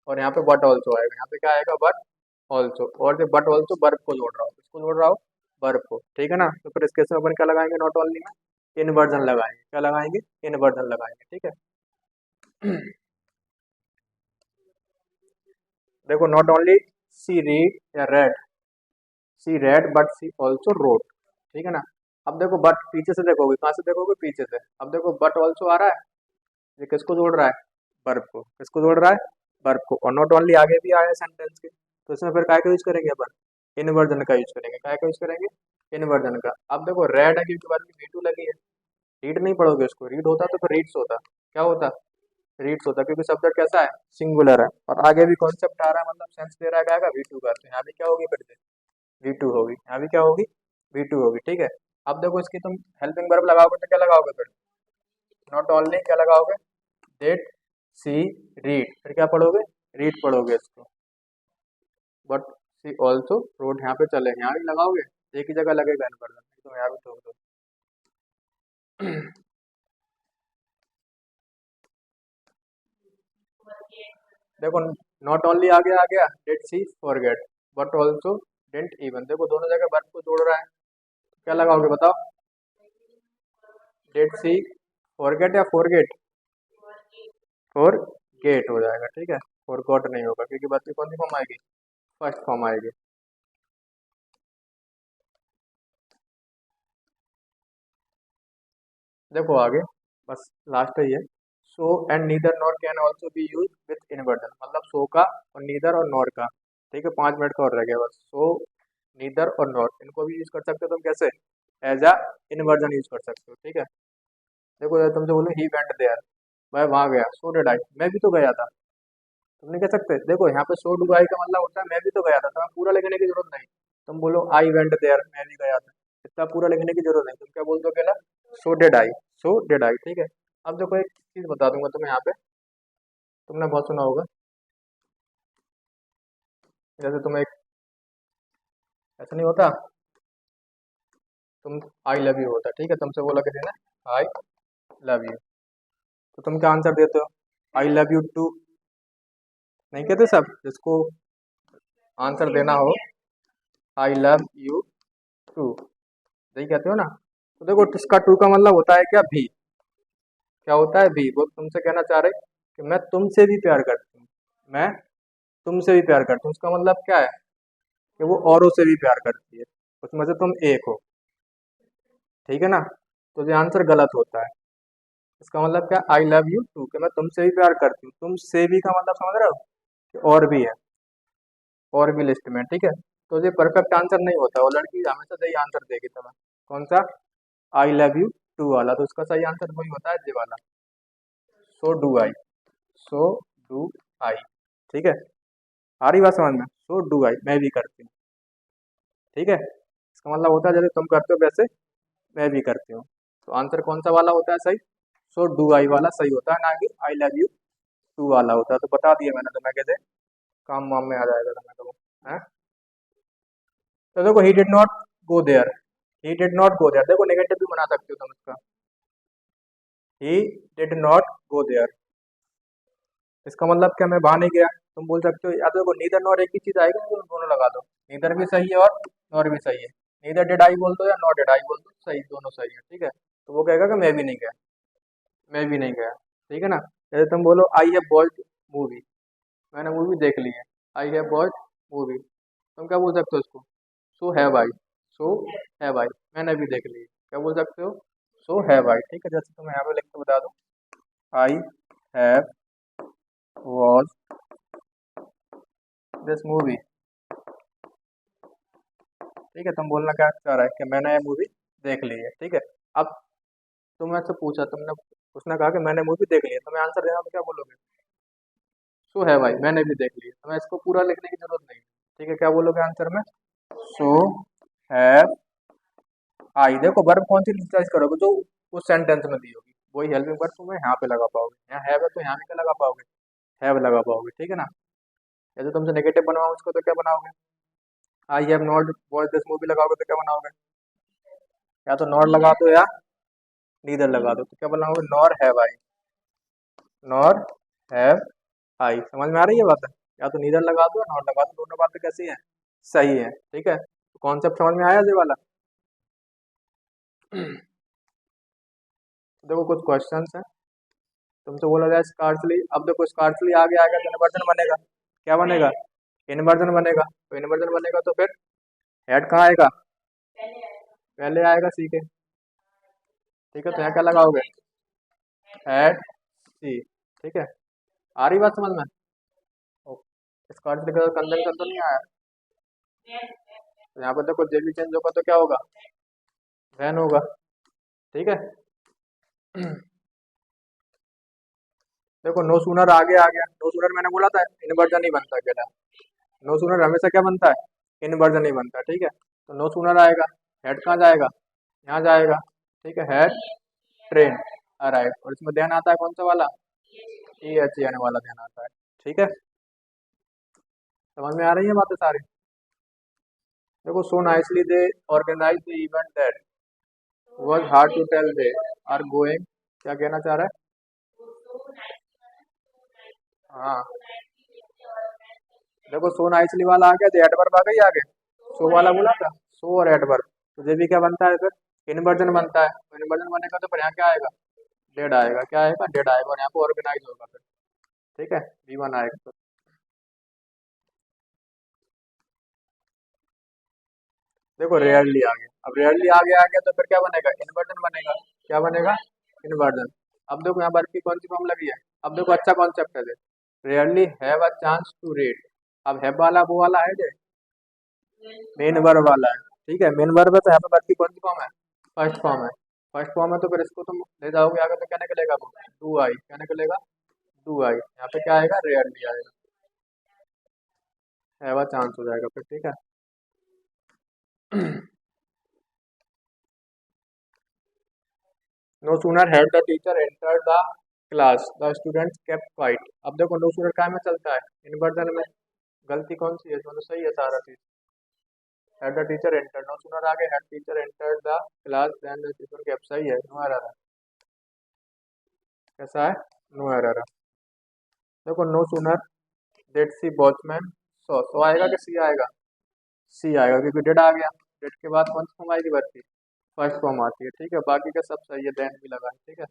और यहाँ पे बट ऑल्सो आएगा। यहाँ पे क्या आएगा? But also. और जो बट ऑल्सो वर्ब को जोड़ रहा हो, किसको जोड़ रहा हो? वर्ब को, ठीक है ना। तो फिर इस केस में अपन क्या लगाएंगे? नॉट ओनली में इनवर्जन लगाएंगे। क्या लगाएंगे? इनवर्जन लगाएंगे, ठीक है। देखो नॉट ओनली सी रीड या read, she read but she also wrote, ठीक है ना। अब देखो बट पीछे से देखोगे, कहाँ से देखोगे? पीछे से। अब देखो बट ऑल्सो आ रहा है, ये किसको जोड़ रहा है? वर्ब को। किसको जोड़ रहा है? वर्ब को। और नॉट ओनली आगे भी आया है सेंटेंस के, तो इसमें फिर काय का यूज करेंगे अपन? इनवर्जन का यूज करेंगे। काय का यूज करेंगे? इनवर्जन का। अब देखो रेड है क्योंकि बाद में वी टू लगी है। रीड नहीं पढ़ोगे उसको, रीड होता तो फिर रीड्स होता। क्या होता? रीड्स होता, क्योंकि सब्जेक्ट कैसा है? सिंगुलर है। और आगे भी कॉन्सेप्ट आ रहा है, मतलब सेंस दे रहा है, क्या आएगा? वी टू का। तो यहाँ भी क्या होगी फिर से? वी टू होगी। यहाँ भी क्या होगी? वी टू होगी, ठीक है। अब देखो इसकी तुम हेल्पिंग वर्ब लगाओगे तो क्या लगाओगे फिर? नॉट ओनली क्या लगाओगे? डेट सी रीड, फिर क्या पढ़ोगे? रीड पढ़ोगे इसको। बट सी ऑल्सो रोड, यहाँ पे चले, यहाँ भी लगाओगे, एक ही जगह लगेगा इन्वर्जन, तो यहाँ भी ठोक दो। देखो नॉट ओनली आगे आ गया, did she forget, but also didn't even, देखो दोनों जगह वर्ब को जोड़ रहा है। क्या लगाओगे बताओ? डिड सी फॉरगेट या फॉरगेट? फॉर गेट हो जाएगा, ठीक है। फॉर गॉट नहीं होगा, क्योंकि बात की कौन सी फॉर्म आएगी? फर्स्ट फॉर्म आएगी। देखो आगे, बस लास्ट है ये। So and neither nor can also be use with inversion, मतलब सो का और नीदर और नॉर का, ठीक है। 5 मिनट का और रह गया बस। सो नीदर और नॉर, इनको भी यूज कर सकते हो तुम कैसे, एज अ इनवर्जन यूज कर सकते हो, ठीक है। देखो यार तुमसे बोलो ही वेंट देयर, मैं वहां गया, सो डिड आई, मैं भी तो गया था, तुम नहीं कह सकते। देखो यहाँ पे सो डू आई का मतलब होता है मैं भी तो गया था, तो पूरा लिखने की जरूरत नहीं। तुम बोलो आई वेंट देयर, मैं भी गया था, इतना पूरा लिखने की जरूरत नहीं, तुम क्या बोल दो अकेला, so did I, so did I, ठीक है। अब देखो एक चीज बता दूंगा तुम्हें यहाँ पे, तुमने बहुत सुना होगा, जैसे तुम एक, ऐसा नहीं होता, तुम आई लव यू होता, ठीक है, तुमसे बोला किसी ने आई लव यू, तो तुम क्या आंसर देते हो, आई लव यू टू, नहीं कहते सब, जिसको आंसर देना हो आई लव यू टू, यही कहते हो ना। तो देखो इसका टू का मतलब होता है क्या, भी, क्या होता है भी, वो तुमसे कहना चाह रहे कि मैं तुमसे भी प्यार करती हूँ, मैं तुमसे भी प्यार करती हूँ, उसका मतलब क्या है कि वो औरों से भी प्यार करती है, उसमें से तुम एक हो, ठीक है ना। तो ये आंसर गलत होता है, इसका मतलब क्या, आई लव यू टू, कि मैं तुमसे भी प्यार करती हूँ, तुमसे भी का मतलब समझ रहे हो कि और भी है, और भी लिस्ट में, ठीक है। तो ये परफेक्ट आंसर नहीं होता, वो लड़की हमेशा सही आंसर देगी तुम्हें, कौन सा, आई लव यू टू वाला, तो उसका सही आंसर वही होता है ये वाला, so do I, so do I, ठीक है। आ रही बात समझ में, सो डू आई, मैं भी करती हूँ, ठीक है। इसका मतलब होता है जैसे तुम करते हो वैसे मैं भी करती हूँ, तो आंसर कौन सा वाला होता है सही, सो डू आई वाला सही होता है, ना कि आई लव यू टू वाला होता है। तो बता दिया मैंने तुम्हें, कैसे काम वाम में आ जाएगा तुम्हें, तो है। तो देखो he did not go there, he did not go there, देखो नेगेटिव भी बना सकते हो तुम इसका, he did not go there, इसका मतलब क्या, मैं वहां नहीं गया, तुम बोल सकते हो, या तो देखो नीदर नॉर एक ही चीज आएगी, तो दोनों लगा दो, नीदर भी सही है और नॉर भी सही है, नीदर डिड आई बोल दो या नॉट डिड आई बोल दो, सही, दोनों सही है, ठीक है। तो वो कहेगा कि मैं भी नहीं गया, मैं भी नहीं गया, ठीक है ना। जैसे तुम बोलो आई हैव वॉच्ड मूवी, मैंने मूवी देख ली है, आई हैव वॉच्ड मूवी, तुम क्या बोल सकते हो उसको, so have I, so have I, मैंने भी देख ली है, क्या बोल सकते हो, सो हैव आई, ठीक है। जैसे तुम्हें यहाँ पे लिख के बता दो, I have watch this movie, ठीक है। तुम बोलना क्या चाह रहा है कि मैंने ये मूवी देख ली है, ठीक है। अब तुमने से पूछा, तुमने, उसने कहा कि मैंने मूवी देख ली है, तुम्हें आंसर देना, तो क्या बोलोगे, सो है भाई, मैंने भी देख लिया, तुम्हें इसको पूरा लिखने की जरूरत नहीं, ठीक है। क्या बोलोगे आंसर में, सो हैव आई, देखो वर्ब कौन सी चॉइस करोगे जो उस सेंटेंस में दी होगी, वही हेल्पिंग वर्ब तुम्हें यहाँ पे लगा पाओगे, यहाँ हैव है तो यहाँ भी क्या लगा पाओगे, हैव लगा पाओगे, ठीक है ना। जैसे तुमसे नेगेटिव बनवाओ उसको, तो क्या बनाओगे, I have not watch this movie लगाओगे तो क्या बनाओगे, या तो नॉट लगा दो या नीदर लगा दो, तो क्या बनाओगे, nor have I, nor have I, समझ में आ रही है बात, या तो नीदर लगा दो नॉट लगा दो, दोनों बातें कैसी है, सही है, ठीक है। तो कॉन्सेप्ट समझ में आया ये वाला। देखो कुछ क्वेश्चंस हैं, तुमसे बोला जाए स्कार्सली, अब देखो स्कार्सली आगे आएगा तो इन्वर्जन बनेगा, क्या बनेगा, इन्वर्जन बनेगा, तो इन्वर्जन बनेगा तो फिर हेड कहाँ आएगा, पहले आएगा सी के, ठीक है। तो यहाँ क्या लगाओगे, हेड सी, ठीक है। आ रही बात समझ में, स्कार्सली का कंजंक्शन तो नहीं आया, तो यहाँ पर देखो जे भी चेंज होगा तो क्या होगा, वैन होगा, ठीक है। देखो नो सूनर आगे आ गया, नो सूनर मैंने बोला था इन्वर्जन नहीं बनता अकेला, नो सूनर हमेशा क्या बनता है, इन्वर्जन नहीं बनता, ठीक है। तो नो सूनर आएगा, हेड कहाँ जाएगा, यहाँ जाएगा, ठीक है, हेड ट्रेन अराइव, और इसमें ध्यान आता है कौन सा वाला, ई एच एन वाला ध्यान आता है, ठीक है। समझ में आ रही है बातें सारी। देखो so nicely they organize the event that was hard to tell they are going, क्या कहना चाह रहा है, हाँ। देखो सो नाइसली वाला आ गया, तो एडवर्ब आ गई आगे, सो वाला बोला था, सो और एडवर्ब, तो ये भी क्या बनता है फिर, इन्वर्जन बनता है, तो इन्वर्जन बनेगा तो फिर यहाँ क्या आएगा, डेड आएगा, क्या आएगा, डेड आएगा, और यहाँ पे ऑर्गेनाइज होगा फिर, ठीक है, बी वन आएगा तो। देखो रेयरली आ गया, अब रेयरली आ गया तो फिर क्या बनेगा, इन्वर्जन बनेगा, क्या बनेगा, इन्वर्जन। अब देखो यहाँ पर की कौन सी फॉर्म लगी है, अब देखो अच्छा कॉन्सेप्ट है, rarely have a chance to read, अब हैव वाला वो वाला है जे, मेन वर्ब वाला है। ठीक है, मेन वर्ब है तो यहाँ पे वर्ब की कौन सी फॉर्म है? फर्स्ट फॉर्म है। फर्स्ट फॉर्म है तो फिर इसको तुम ले जाओगे आगे तो क्या निकलेगा? वो डू आई, क्या निकलेगा? Do I. यहाँ पे क्या आएगा? रेयरली आएगा। हैव चांस हो जाएगा फिर। ठीक है। No sooner had the teacher enter the class the students kept quiet. अब देखो नो सूनर काय में चलता है? इन्वर्जन में। गलती कौन सी है? इसमें तो सही है सारा चीज। Had the teacher enter, no sooner आगे had teacher enter the class then the student kept, सही है, नो एरर है। कैसा है? नो एरर है। देखो नो सूनर डेट सी वॉचमैन सो आएगा कि सी आएगा? सी आएगा क्योंकि डेट आ गया। डेट के बाद कौन सी फॉर्म आएगी? वर्ब की फर्स्ट फॉर्म आती है। ठीक है, बाकी का सब सही है, देन भी लगा है। ठीक है।